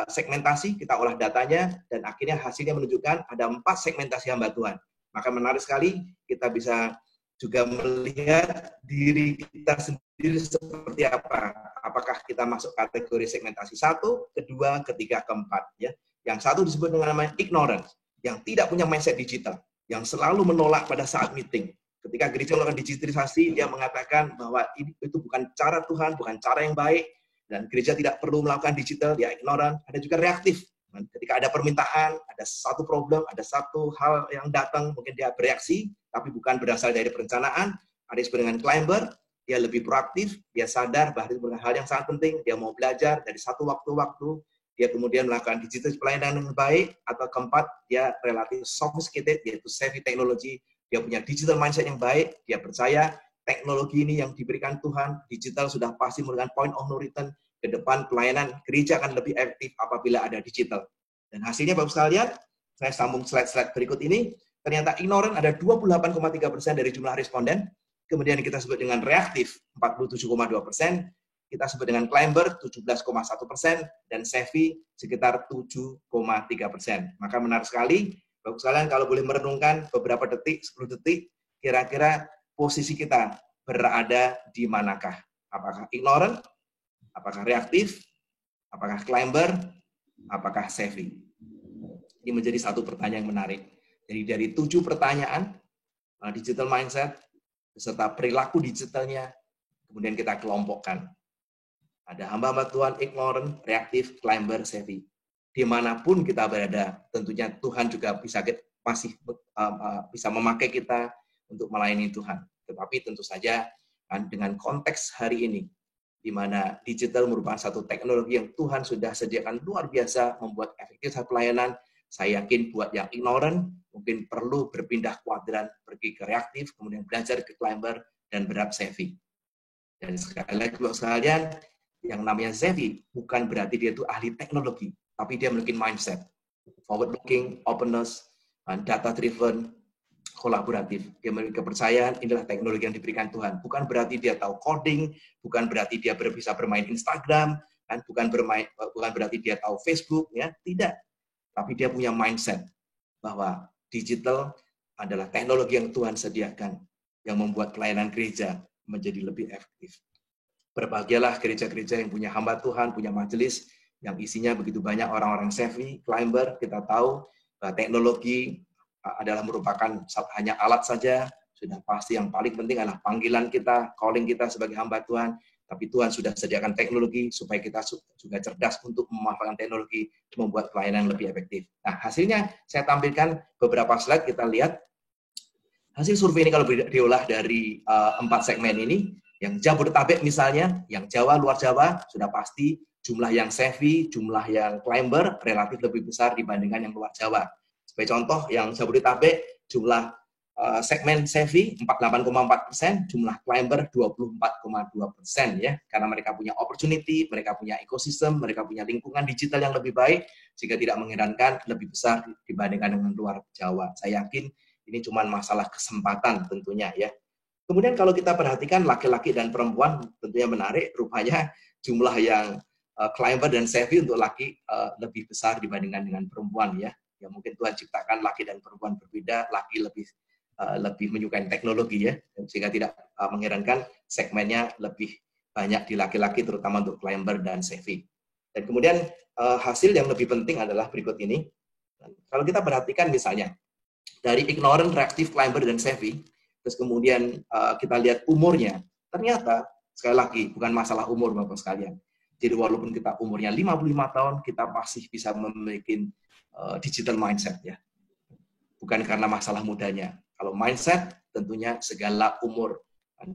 segmentasi, kita olah datanya, dan akhirnya hasilnya menunjukkan ada 4 segmentasi hamba Tuhan. Maka menarik sekali, kita bisa juga melihat diri kita sendiri seperti apa. Apakah kita masuk kategori segmentasi 1, kedua, ketiga, keempat. Ya. Yang satu disebut dengan namanya ignorance, yang tidak punya mindset digital, yang selalu menolak pada saat meeting, Ketika gereja melakukan digitalisasi, dia mengatakan bahwa itu bukan cara Tuhan, bukan cara yang baik, dan gereja tidak perlu melakukan digital, dia ignoran. Ada juga reaktif. Ketika ada permintaan, ada satu problem, ada satu hal yang datang, mungkin dia bereaksi, tapi bukan berasal dari perencanaan. Ada yang disebut dengan climber, dia lebih proaktif, dia sadar bahwa itu bukan hal yang sangat penting, dia mau belajar dari satu waktu-waktu, dia kemudian melakukan digital pelayanan yang baik, atau keempat, dia relatif sophisticated, yaitu savvy teknologi, dia punya digital mindset yang baik, dia percaya teknologi ini yang diberikan Tuhan, digital sudah pasti merupakan point of no return, ke depan pelayanan gereja akan lebih efektif apabila ada digital. Dan hasilnya Bapak sekalian, saya sambung slide-slide berikut ini, ternyata ignorant ada 28,3% dari jumlah responden, kemudian kita sebut dengan reaktif 47,2%, kita sebut dengan climber 17,1%, dan savvy sekitar 7,3%. Maka menarik sekali, Bapak sekalian kalau boleh merenungkan beberapa detik, 10 detik, kira-kira posisi kita berada di manakah? Apakah ignorant? Apakah reaktif? Apakah climber? Apakah savvy? Ini menjadi satu pertanyaan yang menarik. Jadi dari 7 pertanyaan, digital mindset, beserta perilaku digitalnya, kemudian kita kelompokkan. Ada hamba-hamba Tuhan, ignorant, reaktif, climber, savvy. Dimanapun kita berada, tentunya Tuhan juga masih bisa memakai kita untuk melayani Tuhan. Tetapi tentu saja dengan konteks hari ini, di mana digital merupakan satu teknologi yang Tuhan sudah sediakan luar biasa membuat efektivitas pelayanan. Saya yakin buat yang ignorant, mungkin perlu berpindah kuadran, pergi ke reaktif, kemudian belajar ke climber, dan berap savvy. Dan sekali lagi Bapak sekalian, yang namanya savvy bukan berarti dia itu ahli teknologi, tapi dia memiliki mindset. Forward looking, openness, data driven, kolaboratif. Dia memiliki kepercayaan, inilah teknologi yang diberikan Tuhan. Bukan berarti dia tahu coding, bukan berarti dia bisa bermain Instagram, dan bukan berarti dia tahu Facebook, ya tidak. Tapi dia punya mindset bahwa digital adalah teknologi yang Tuhan sediakan, yang membuat pelayanan gereja menjadi lebih efektif. Berbahagialah gereja-gereja yang punya hamba Tuhan, punya majelis, yang isinya begitu banyak orang-orang savvy, climber. Kita tahu bahwa teknologi adalah merupakan hanya alat saja, sudah pasti yang paling penting adalah panggilan kita, calling kita sebagai hamba Tuhan, tapi Tuhan sudah sediakan teknologi supaya kita juga cerdas untuk memanfaatkan teknologi membuat pelayanan lebih efektif. Nah, hasilnya saya tampilkan beberapa slide, kita lihat hasil survei ini kalau diolah dari 4 segmen ini, yang Jabodetabek misalnya, yang Jawa, luar Jawa, sudah pasti jumlah yang savvy, jumlah yang climber relatif lebih besar dibandingkan yang luar Jawa. Sebagai contoh, yang Jabodetabek, jumlah segmen savvy 48,4%, jumlah climber 24,2%, ya, karena mereka punya opportunity, mereka punya ekosistem, mereka punya lingkungan digital yang lebih baik, sehingga tidak mengherankan lebih besar dibandingkan dengan luar Jawa. Saya yakin ini cuma masalah kesempatan tentunya, ya. Kemudian kalau kita perhatikan laki-laki dan perempuan, tentunya menarik, rupanya jumlah yang climber dan savvy untuk laki lebih besar dibandingkan dengan perempuan, ya. Ya mungkin Tuhan ciptakan laki dan perempuan berbeda, laki lebih menyukai teknologi, ya, sehingga tidak mengherankan segmennya lebih banyak di laki-laki, terutama untuk climber dan savvy. Dan kemudian hasil yang lebih penting adalah berikut ini. Kalau kita perhatikan misalnya dari ignorant, reactive, climber dan savvy, terus kemudian kita lihat umurnya, ternyata sekali lagi bukan masalah umur Bapak sekalian. Jadi walaupun kita umurnya 55 tahun, kita masih bisa memiliki digital mindset, ya. Bukan karena masalah mudanya. Kalau mindset, tentunya segala umur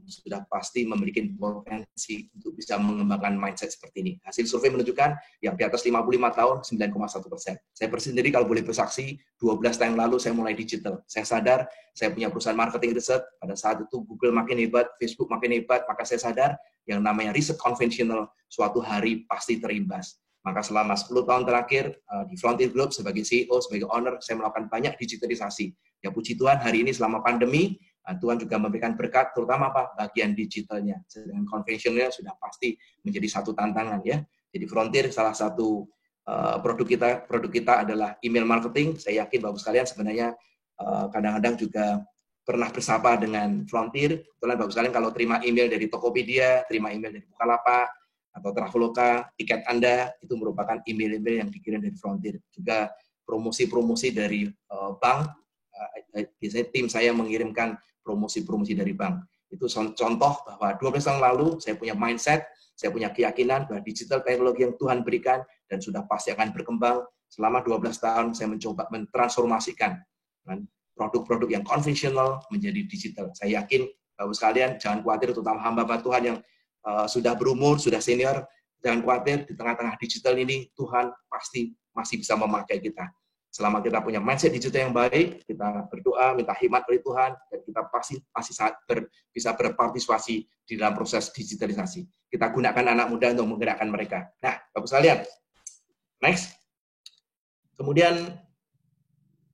sudah pasti memiliki potensi untuk bisa mengembangkan mindset seperti ini. Hasil survei menunjukkan yang di atas 55 tahun, 9,1%. Saya sendiri kalau boleh bersaksi, 12 tahun lalu saya mulai digital. Saya sadar, saya punya perusahaan marketing riset, pada saat itu Google makin hebat, Facebook makin hebat, maka saya sadar yang namanya riset konvensional suatu hari pasti terimbas. Maka selama 10 tahun terakhir di Frontier Group sebagai CEO, sebagai owner, saya melakukan banyak digitalisasi. Ya puji Tuhan, hari ini selama pandemi, Tuhan juga memberikan berkat, terutama apa? Bagian digitalnya. Sedangkan konvensionalnya sudah pasti menjadi satu tantangan, ya. Jadi Frontier salah satu produk kita adalah email marketing. Saya yakin Bapak sekalian sebenarnya kadang-kadang juga pernah bersapa dengan Frontier. Kebetulan Bapak sekalian kalau terima email dari Tokopedia, terima email dari Bukalapak, atau Traveloka, tiket Anda itu merupakan email-email yang dikirim dari Frontier. Juga promosi-promosi dari bank, biasanya tim saya mengirimkan promosi-promosi dari bank. Itu contoh bahwa 12 tahun lalu saya punya mindset, saya punya keyakinan bahwa digital teknologi yang Tuhan berikan dan sudah pasti akan berkembang. Selama 12 tahun saya mencoba mentransformasikan produk-produk yang konvensional menjadi digital. Saya yakin Bapak sekalian jangan khawatir, terutama hamba-hamba Tuhan yang sudah berumur, sudah senior, jangan khawatir, di tengah-tengah digital ini Tuhan pasti masih bisa memakai kita. Selama kita punya mindset digital yang baik, kita berdoa, minta hikmat dari Tuhan, dan kita pasti bisa berpartisipasi di dalam proses digitalisasi. Kita gunakan anak muda untuk menggerakkan mereka. Nah, Bapak sekalian, next. Kemudian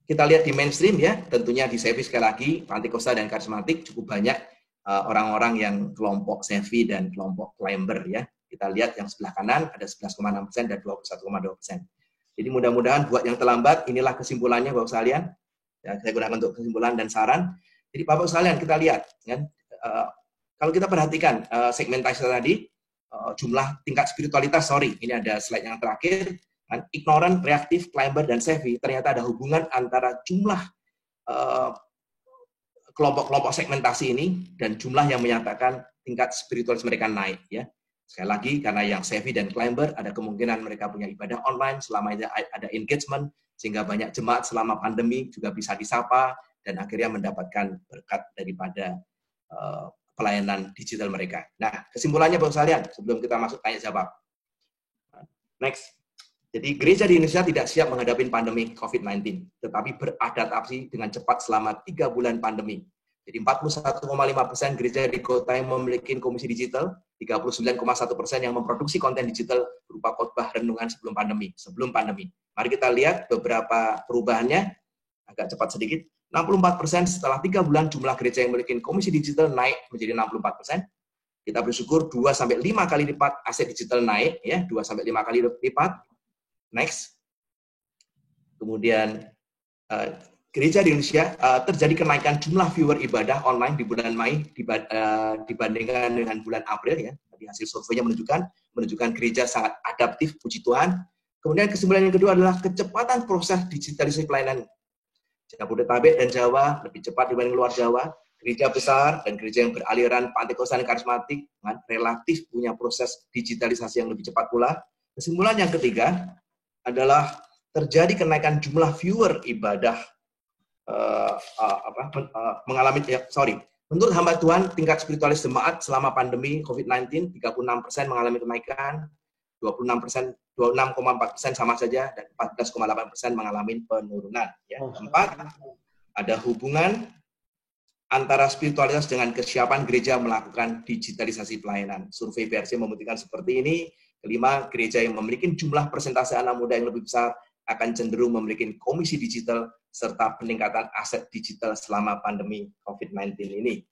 kita lihat di mainstream ya, tentunya di Sevi sekali lagi, Pantikosta dan Karismatik cukup banyak orang-orang yang kelompok Sevi dan kelompok Climber ya. Kita lihat yang sebelah kanan ada 11,6% dan 21,2%. Jadi mudah-mudahan buat yang terlambat, inilah kesimpulannya Bapak sekalian. Ya, saya gunakan untuk kesimpulan dan saran. Jadi Bapak sekalian kita lihat, kan, kalau kita perhatikan segmentasi tadi, jumlah tingkat spiritualitas, ini ada slide yang terakhir, ignorant, reaktif, climber, dan savvy, ternyata ada hubungan antara jumlah kelompok-kelompok segmentasi ini dan jumlah yang menyatakan tingkat spiritualitas mereka naik. Ya. Sekali lagi, karena yang savvy dan climber, ada kemungkinan mereka punya ibadah online, selama ada engagement, sehingga banyak jemaat selama pandemi juga bisa disapa, dan akhirnya mendapatkan berkat daripada pelayanan digital mereka. Nah, kesimpulannya Bapak sekalian, sebelum kita masuk tanya jawab. Next. Jadi gereja di Indonesia tidak siap menghadapi pandemi COVID-19, tetapi beradaptasi dengan cepat selama 3 bulan pandemi. Jadi 41,5% gereja di kota yang memiliki komisi digital, 39,1% yang memproduksi konten digital berupa khotbah renungan sebelum pandemi. Mari kita lihat beberapa perubahannya, agak cepat sedikit. 64% setelah 3 bulan jumlah gereja yang memiliki komisi digital naik menjadi 64%. Kita bersyukur 2-5 kali lipat aset digital naik, ya 2-5 kali lipat. Next. Kemudian gereja di Indonesia terjadi kenaikan jumlah viewer ibadah online di bulan Mei dibandingkan dengan bulan April ya. Tadi hasil surveinya menunjukkan gereja sangat adaptif, puji Tuhan. Kemudian kesimpulan yang kedua adalah kecepatan proses digitalisasi pelayanan. Jabodetabek dan Jawa lebih cepat dibanding luar Jawa. Gereja besar dan gereja yang beraliran Pantikosta dan Karismatik relatif punya proses digitalisasi yang lebih cepat pula. Kesimpulan yang ketiga adalah terjadi kenaikan jumlah viewer ibadah menurut hamba Tuhan tingkat spiritualis jemaat selama pandemi COVID-19 36% mengalami kenaikan, 26,4% sama saja, dan 14,8% mengalami penurunan. Ya. Keempat, ada hubungan antara spiritualitas dengan kesiapan gereja melakukan digitalisasi pelayanan. Survei VRC membuktikan seperti ini. Kelima, gereja yang memiliki jumlah persentase anak muda yang lebih besar akan cenderung memiliki komisi digital serta peningkatan aset digital selama pandemi COVID-19 ini.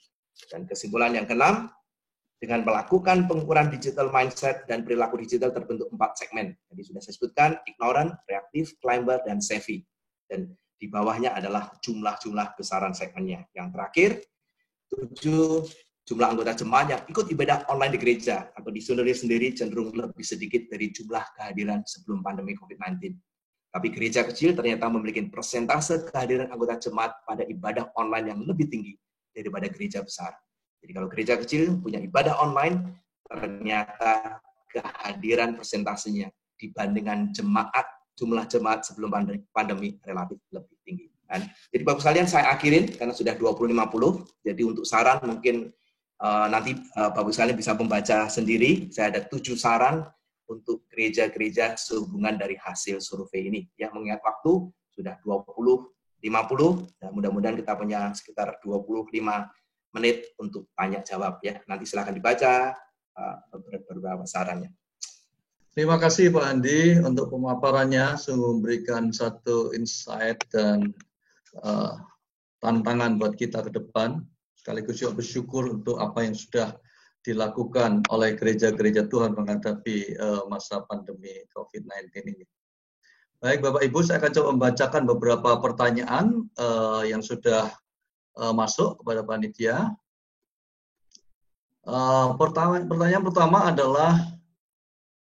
Dan kesimpulan yang keenam, dengan melakukan pengukuran digital mindset dan perilaku digital terbentuk 4 segmen. Jadi sudah saya sebutkan, ignorant, reaktif, climber, dan savvy. Dan di bawahnya adalah jumlah-jumlah besaran segmennya. Yang terakhir, 7, jumlah anggota jemaat yang ikut ibadah online di gereja atau di sendiri cenderung lebih sedikit dari jumlah kehadiran sebelum pandemi COVID-19. Tapi gereja kecil ternyata memiliki persentase kehadiran anggota jemaat pada ibadah online yang lebih tinggi daripada gereja besar. Jadi kalau gereja kecil punya ibadah online, ternyata kehadiran persentasenya dibandingkan jumlah jemaat sebelum pandemi relatif lebih tinggi. Jadi Bapak sekalian saya akhirin karena sudah 20.50. Jadi untuk saran mungkin nanti Bapak sekalian bisa membaca sendiri. Saya ada 7 saran untuk gereja-gereja sehubungan dari hasil survei ini. Ya, mengingat waktu sudah 20.50 dan mudah-mudahan kita punya sekitar 25 menit untuk tanya jawab ya. Nanti silakan dibaca beberapa sarannya. Terima kasih Pak Andi untuk pemaparannya, sungguh memberikan satu insight dan tantangan buat kita ke depan. Sekaligus juga bersyukur untuk apa yang sudah dilakukan oleh gereja-gereja Tuhan menghadapi masa pandemi COVID-19 ini. Baik Bapak Ibu, saya akan coba membacakan beberapa pertanyaan yang sudah masuk kepada panitia. Pertanyaan pertama adalah,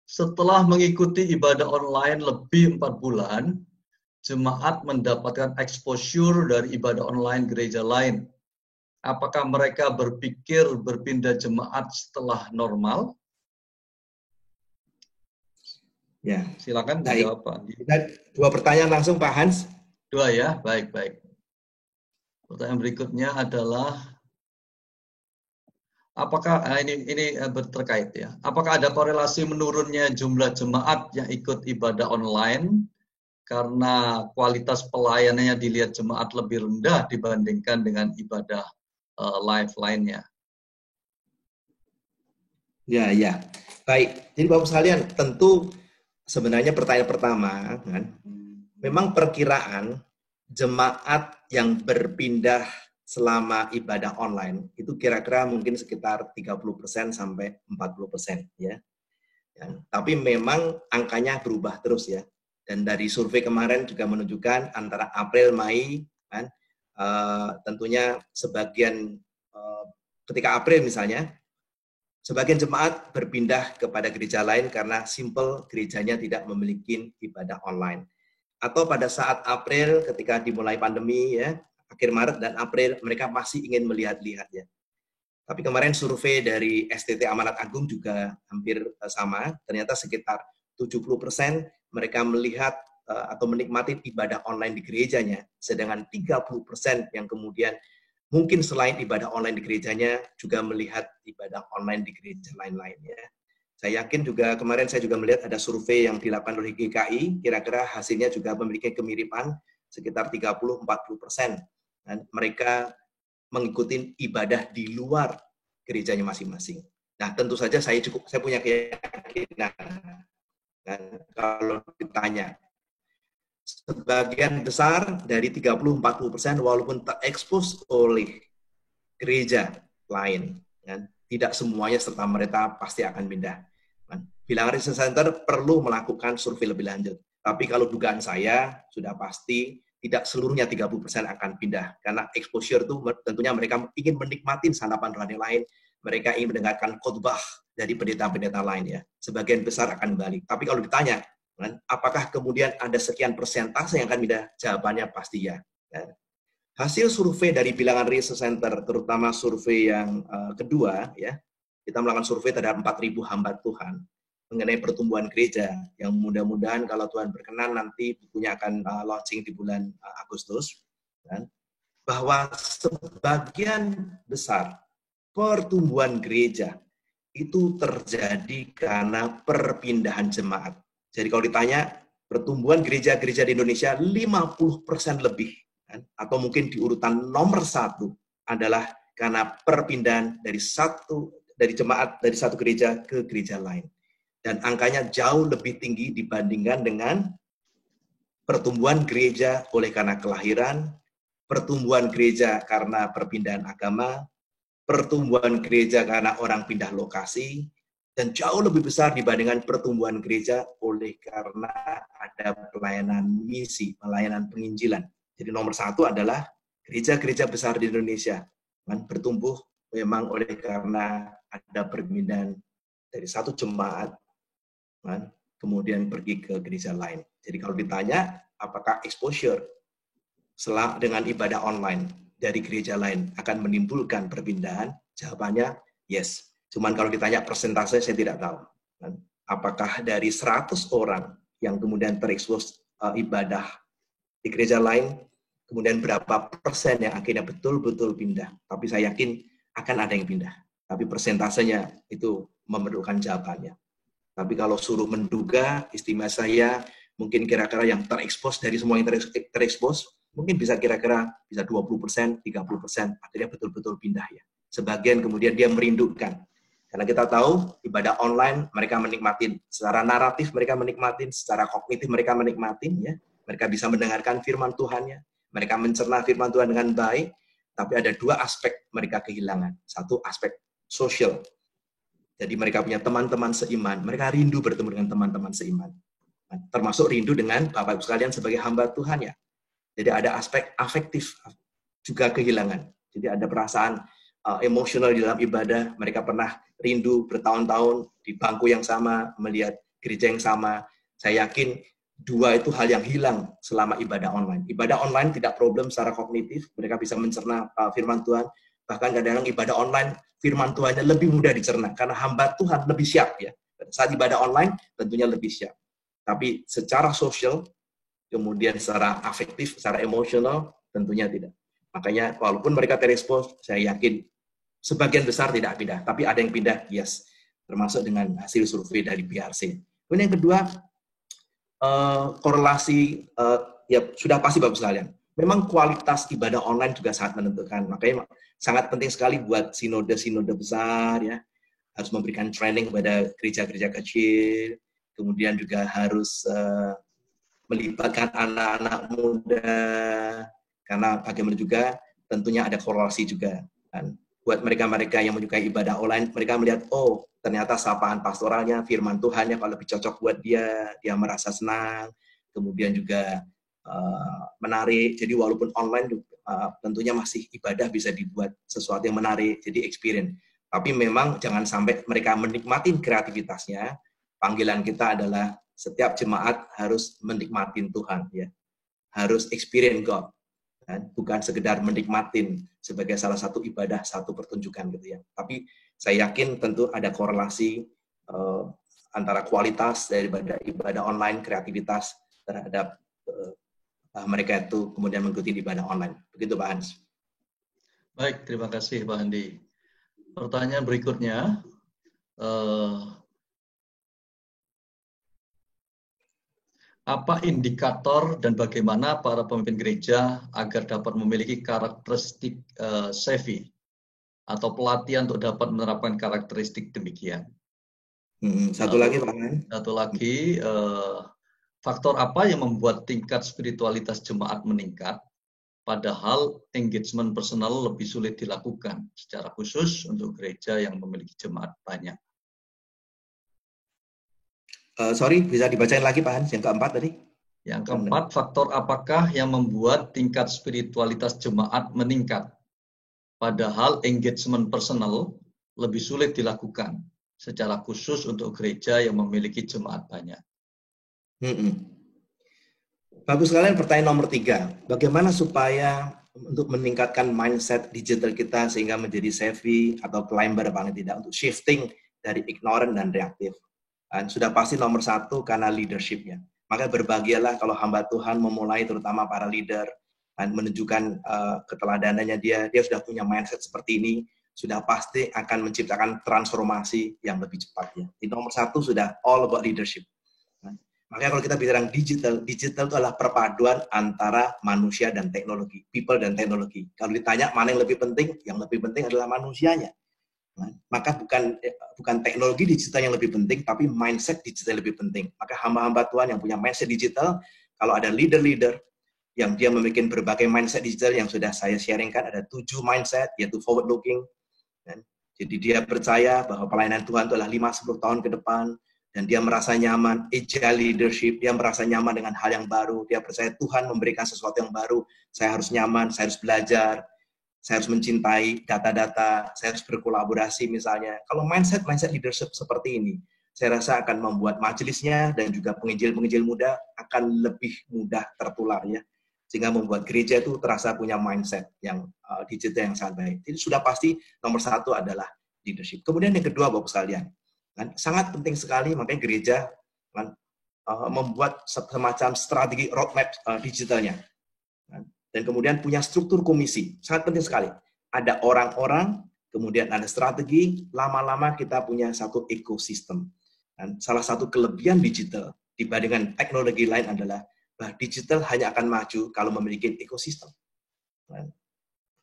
setelah mengikuti ibadah online lebih 4 bulan, jemaat mendapatkan exposure dari ibadah online gereja lain. apakah mereka berpikir berpindah jemaat setelah normal? Ya, Silakan baik. dijawab, Pak. Kita dua pertanyaan langsung, Pak Hans. Dua ya, baik. Pertanyaan berikutnya adalah, apakah ini terkait ya? Apakah ada korelasi menurunnya jumlah jemaat yang ikut ibadah online karena kualitas pelayanannya dilihat jemaat lebih rendah dibandingkan dengan ibadah live lainnya? Ya. Baik. Jadi Bapak sekalian, tentu sebenarnya pertanyaan pertama kan, memang perkiraan jemaat yang berpindah selama ibadah online itu kira-kira mungkin sekitar 30% sampai 40% ya. Tapi memang angkanya berubah terus ya. Dan dari survei kemarin juga menunjukkan antara April Mei kan, tentunya sebagian ketika April misalnya, sebagian jemaat berpindah kepada gereja lain karena simple gerejanya tidak memiliki ibadah online. Atau pada saat April ketika dimulai pandemi ya, akhir Maret dan April mereka masih ingin melihat-lihat ya. Tapi kemarin survei dari STT Amanat Agung juga hampir sama, ternyata sekitar 70% mereka melihat atau menikmati ibadah online di gerejanya, sedangkan 30% yang kemudian mungkin selain ibadah online di gerejanya juga melihat ibadah online di gereja lain-lain ya. Saya yakin juga kemarin saya juga melihat ada survei yang dilakukan oleh GKI, kira-kira hasilnya juga memiliki kemiripan sekitar 30-40%. Dan mereka mengikuti ibadah di luar gerejanya masing-masing. Nah, tentu saja saya punya keyakinan. Dan kalau ditanya, sebagian besar dari 30-40% walaupun terekspos oleh gereja lain, kan? Tidak semuanya serta merta pasti akan pindah. Bilangan Research Center perlu melakukan survei lebih lanjut. Tapi kalau dugaan saya sudah pasti tidak seluruhnya 30% akan pindah. Karena exposure itu tentunya mereka ingin menikmati sanapan rohani lain. Mereka ingin mendengarkan khotbah dari pendeta-pendeta lain ya. Sebagian besar akan kembali. Tapi kalau ditanya, apakah kemudian ada sekian persentase yang akan pindah? Jawabannya pasti ya. Hasil survei dari Bilangan Research Center, terutama survei yang kedua, ya, kita melakukan survei terhadap 4.000 hamba Tuhan mengenai pertumbuhan gereja, yang mudah-mudahan kalau Tuhan berkenan nanti bukunya akan launching di bulan Agustus, kan? Bahwa sebagian besar pertumbuhan gereja itu terjadi karena perpindahan jemaat. Jadi kalau ditanya, pertumbuhan gereja-gereja di Indonesia 50% lebih, kan? Atau mungkin di urutan nomor 1 adalah karena perpindahan dari jemaat dari satu gereja ke gereja lain. Dan angkanya jauh lebih tinggi dibandingkan dengan pertumbuhan gereja oleh karena kelahiran, pertumbuhan gereja karena perpindahan agama, pertumbuhan gereja karena orang pindah lokasi, dan jauh lebih besar dibandingkan pertumbuhan gereja oleh karena ada pelayanan misi, pelayanan penginjilan. Jadi nomor 1 adalah gereja-gereja besar di Indonesia kan bertumbuh memang oleh karena ada perpindahan dari satu jemaat kan, kemudian pergi ke gereja lain. Jadi kalau ditanya apakah exposure dengan ibadah online dari gereja lain akan menimbulkan perpindahan, jawabannya yes. Cuman kalau ditanya persentase saya tidak tahu. Apakah dari 100 orang yang kemudian terekspos ibadah di gereja lain, kemudian berapa persen yang akhirnya betul-betul pindah. Tapi saya yakin akan ada yang pindah. Tapi persentasenya itu memerlukan jawabannya. Tapi kalau suruh menduga, istimewa saya mungkin kira-kira yang terekspos dari semua yang terekspos, mungkin bisa kira-kira bisa 20%, 30%, akhirnya betul-betul pindah ya. Sebagian kemudian dia merindukan. Karena kita tahu ibadah online mereka menikmatin, secara naratif mereka menikmatin, secara kognitif mereka menikmatin ya. Mereka bisa mendengarkan firman Tuhannya, mereka mencerna firman Tuhan dengan baik, tapi ada 2 aspek mereka kehilangan. Satu aspek sosial. Jadi mereka punya teman-teman seiman, mereka rindu bertemu dengan teman-teman seiman. Termasuk rindu dengan Bapak Ibu sekalian sebagai hamba Tuhan ya. Jadi ada aspek afektif juga kehilangan. Jadi ada perasaan emosional di dalam ibadah. Mereka pernah rindu bertahun-tahun di bangku yang sama, melihat gereja yang sama. Saya yakin 2 itu hal yang hilang selama ibadah online. Ibadah online tidak problem secara kognitif, mereka bisa mencerna firman Tuhan. Bahkan kadang-kadang ibadah online, firman Tuhannya lebih mudah dicerna, karena hamba Tuhan lebih siap ya. Saat ibadah online, tentunya lebih siap. Tapi secara sosial, kemudian secara afektif, secara emosional, tentunya tidak. Makanya walaupun mereka terexpose, saya yakin sebagian besar tidak pindah. Tapi ada yang pindah, yes. Termasuk dengan hasil survei dari BRC. Kemudian yang kedua, korelasi, ya sudah pasti Bapak sekalian. Memang kualitas ibadah online juga sangat menentukan. Makanya sangat penting sekali buat sinode-sinode besar ya, harus memberikan training kepada gereja-gereja kecil, kemudian juga harus melibatkan anak-anak muda, karena bagaimana juga tentunya ada korelasi juga. Dan buat mereka-mereka yang menyukai ibadah online, mereka melihat, oh ternyata sapaan pastoralnya, firman Tuhannya kalau lebih cocok buat dia, dia merasa senang, kemudian juga menarik. Jadi walaupun online tentunya masih ibadah bisa dibuat sesuatu yang menarik, jadi experience. Tapi memang jangan sampai mereka menikmati kreativitasnya. Panggilan kita adalah setiap jemaat harus menikmati Tuhan, ya, harus experience God, kan? Bukan sekedar menikmatin sebagai salah satu ibadah, satu pertunjukan gitu ya. Tapi saya yakin tentu ada korelasi antara kualitas dari ibadah online, kreativitas terhadap mereka itu kemudian mengikuti ibadah online. Begitu Pak Hans. Baik, terima kasih Pak Andi. Pertanyaan berikutnya, apa indikator dan bagaimana para pemimpin gereja agar dapat memiliki karakteristik savvy atau pelatihan untuk dapat menerapkan karakteristik demikian? Satu lagi Pak Hans. Satu lagi, faktor apa yang membuat tingkat spiritualitas jemaat meningkat, padahal engagement personal lebih sulit dilakukan, secara khusus untuk gereja yang memiliki jemaat banyak? Sorry, bisa dibacain lagi Pak Hans, yang keempat tadi? Yang keempat, faktor apakah yang membuat tingkat spiritualitas jemaat meningkat, padahal engagement personal lebih sulit dilakukan, secara khusus untuk gereja yang memiliki jemaat banyak? Bagus sekali pertanyaan nomor 3. Bagaimana supaya untuk meningkatkan mindset digital kita sehingga menjadi savvy atau climber paling tidak untuk shifting dari ignorant dan reaktif. Dan sudah pasti nomor 1 karena leadership-nya. Maka berbahagialah kalau hamba Tuhan memulai terutama para leader dan menunjukkan keteladanannya dia sudah punya mindset seperti ini, sudah pasti akan menciptakan transformasi yang lebih cepat ya. Di nomor 1 sudah all about leadership. Makanya kalau kita bicara digital itu adalah perpaduan antara manusia dan teknologi, people dan teknologi. Kalau ditanya mana yang lebih penting adalah manusianya. Maka bukan teknologi digital yang lebih penting, tapi mindset digital yang lebih penting. Maka hamba-hamba Tuhan yang punya mindset digital, kalau ada leader-leader yang dia memiliki berbagai mindset digital yang sudah saya sharingkan, ada 7 mindset, yaitu forward looking. Jadi dia percaya bahwa pelayanan Tuhan itu adalah 5-10 tahun ke depan, dan dia merasa nyaman, agile leadership, dia merasa nyaman dengan hal yang baru, dia percaya Tuhan memberikan sesuatu yang baru, saya harus nyaman, saya harus belajar, saya harus mencintai data-data, saya harus berkolaborasi misalnya. Kalau mindset leadership seperti ini, saya rasa akan membuat majelisnya dan juga penginjil-penginjil muda akan lebih mudah tertular ya, sehingga membuat gereja itu terasa punya mindset yang digital yang sangat baik. Jadi sudah pasti nomor 1 adalah leadership. Kemudian yang kedua Bapak sekalian, kan, sangat penting sekali, makanya gereja kan, membuat semacam strategi roadmap digitalnya. Kan, dan kemudian punya struktur komisi, sangat penting sekali. Ada orang-orang, kemudian ada strategi, lama-lama kita punya satu ekosistem. Dan salah satu kelebihan digital dibandingkan teknologi lain adalah bahwa digital hanya akan maju kalau memiliki ekosistem. Kan,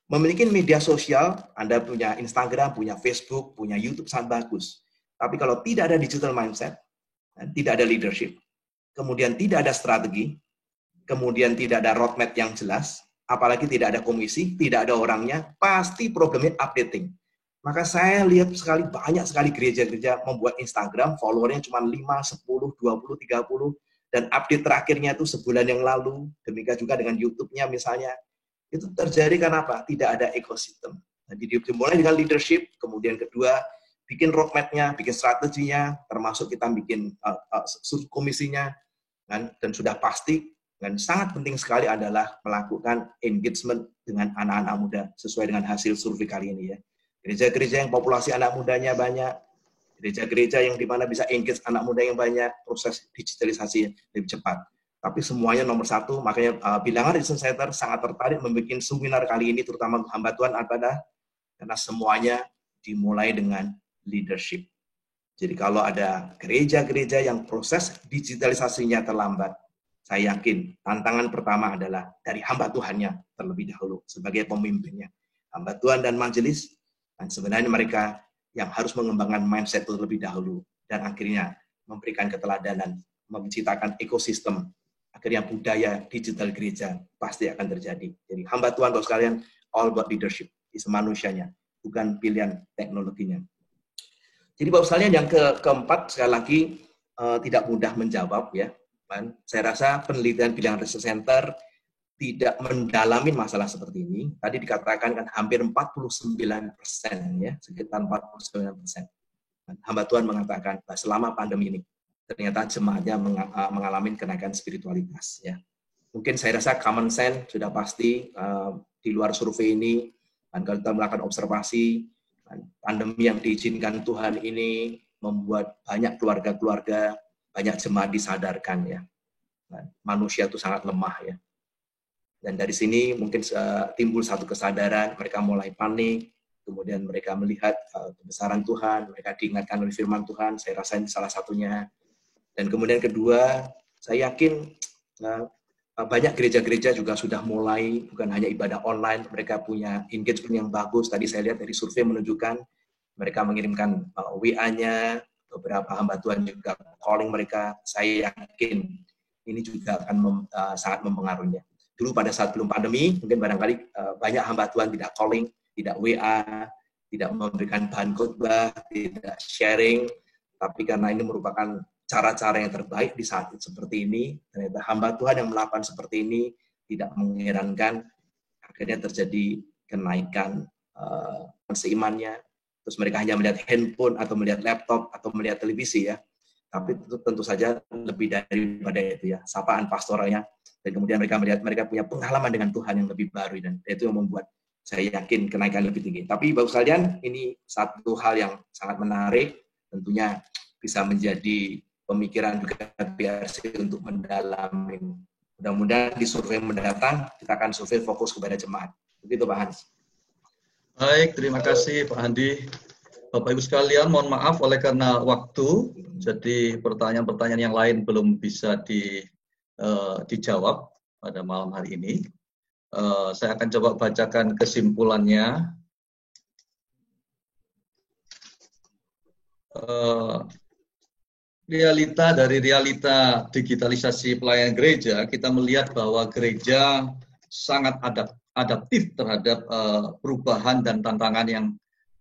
memiliki media sosial, Anda punya Instagram, punya Facebook, punya YouTube, sangat bagus. Tapi kalau tidak ada digital mindset, tidak ada leadership, kemudian tidak ada strategi, kemudian tidak ada roadmap yang jelas, apalagi tidak ada komisi, tidak ada orangnya, pasti problemnya updating. Maka saya lihat banyak sekali gereja-gereja membuat Instagram, followernya cuma 5, 10, 20, 30, dan update terakhirnya itu sebulan yang lalu, demikian juga dengan YouTube-nya misalnya. Itu terjadi karena apa? Tidak ada ekosistem. Jadi dimulai dengan leadership, kemudian kedua, bikin roadmap-nya, bikin strateginya, termasuk kita bikin komisinya, kan? Dan sudah pasti Dan sangat penting sekali adalah melakukan engagement dengan anak-anak muda sesuai dengan hasil survei kali ini ya. Gereja-gereja yang populasi anak mudanya banyak, gereja-gereja yang di mana bisa engage anak muda yang banyak, proses digitalisasi lebih cepat. Tapi semuanya nomor satu, makanya Bilangan Reason Center sangat tertarik membuat seminar kali ini, terutama hamba Tuhan karena semuanya dimulai dengan leadership. Jadi kalau ada gereja-gereja yang proses digitalisasinya terlambat, saya yakin tantangan pertama adalah dari hamba Tuhannya terlebih dahulu sebagai pemimpinnya. Hamba Tuhan dan majelis, dan sebenarnya mereka yang harus mengembangkan mindset terlebih dahulu dan akhirnya memberikan keteladanan, menciptakan ekosistem, akhirnya budaya digital gereja pasti akan terjadi. Jadi hamba Tuhan Bapak sekalian, all about leadership, is manusianya, bukan pilihan teknologinya. Jadi Bapak sekalian yang keempat sekali lagi tidak mudah menjawab ya. Saya rasa penelitian Bilangan Research Center tidak mendalami masalah seperti ini. Tadi dikatakan kan hampir 49% ya, sekitar 49%. Hamba Tuhan mengatakan selama pandemi ini ternyata jemaatnya mengalami kenaikan spiritualitas ya. Mungkin saya rasa common sense sudah pasti di luar survei ini, dan kalau kita melakukan observasi, pandemi yang diizinkan Tuhan ini membuat banyak keluarga-keluarga, banyak jemaat disadarkan ya. Manusia itu sangat lemah ya. Dan dari sini mungkin timbul satu kesadaran, mereka mulai panik, kemudian mereka melihat kebesaran Tuhan, mereka diingatkan oleh firman Tuhan, saya rasa ini salah satunya. Dan kemudian kedua, saya yakin banyak gereja-gereja juga sudah mulai, bukan hanya ibadah online, mereka punya engagement yang bagus. Tadi saya lihat dari survei menunjukkan, mereka mengirimkan WA-nya, beberapa hamba Tuhan juga calling mereka. Saya yakin ini juga akan sangat mempengaruhinya. Dulu pada saat belum pandemi, mungkin barangkali banyak hamba Tuhan tidak calling, tidak WA, tidak memberikan bahan khotbah, tidak sharing, tapi karena ini merupakan cara-cara yang terbaik di saat seperti ini, ternyata hamba Tuhan yang melakukan seperti ini tidak mengherankan, akhirnya terjadi kenaikan seimannya. Terus mereka hanya melihat handphone atau melihat laptop atau melihat televisi ya. Tapi tentu saja lebih daripada itu ya, sapaan pastoralnya. Dan kemudian mereka melihat mereka punya pengalaman dengan Tuhan yang lebih baru, dan itu yang membuat saya yakin kenaikan lebih tinggi. Tapi Bapak sekalian, ini satu hal yang sangat menarik, tentunya bisa menjadi pemikiran juga PRC untuk mendalami. Mudah-mudahan di survei mendatang kita akan survei fokus kepada jemaat. Begitu Pak Hans. Baik, terima kasih Pak Andi. Bapak Ibu sekalian, mohon maaf oleh karena waktu, jadi pertanyaan-pertanyaan yang lain belum bisa dijawab pada malam hari ini. Saya akan coba bacakan kesimpulannya. Realita digitalisasi pelayanan gereja, kita melihat bahwa gereja sangat adaptif terhadap perubahan dan tantangan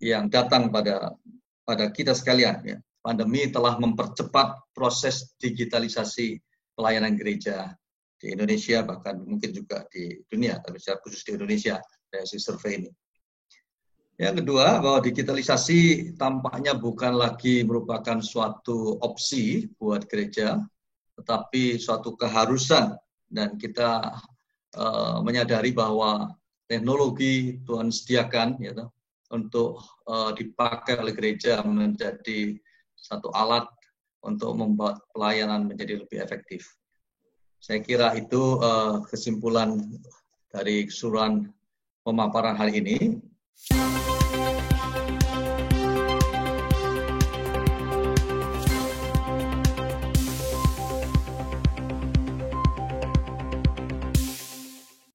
yang datang pada kita sekalian. Ya. Pandemi telah mempercepat proses digitalisasi pelayanan gereja di Indonesia, bahkan mungkin juga di dunia, tapi secara khusus di Indonesia dari hasil survei ini. Yang kedua, bahwa digitalisasi tampaknya bukan lagi merupakan suatu opsi buat gereja, tetapi suatu keharusan, dan kita menyadari bahwa teknologi Tuhan sediakan ya, untuk dipakai oleh gereja menjadi satu alat untuk membuat pelayanan menjadi lebih efektif. Saya kira itu kesimpulan dari keseluruhan pemaparan hari ini.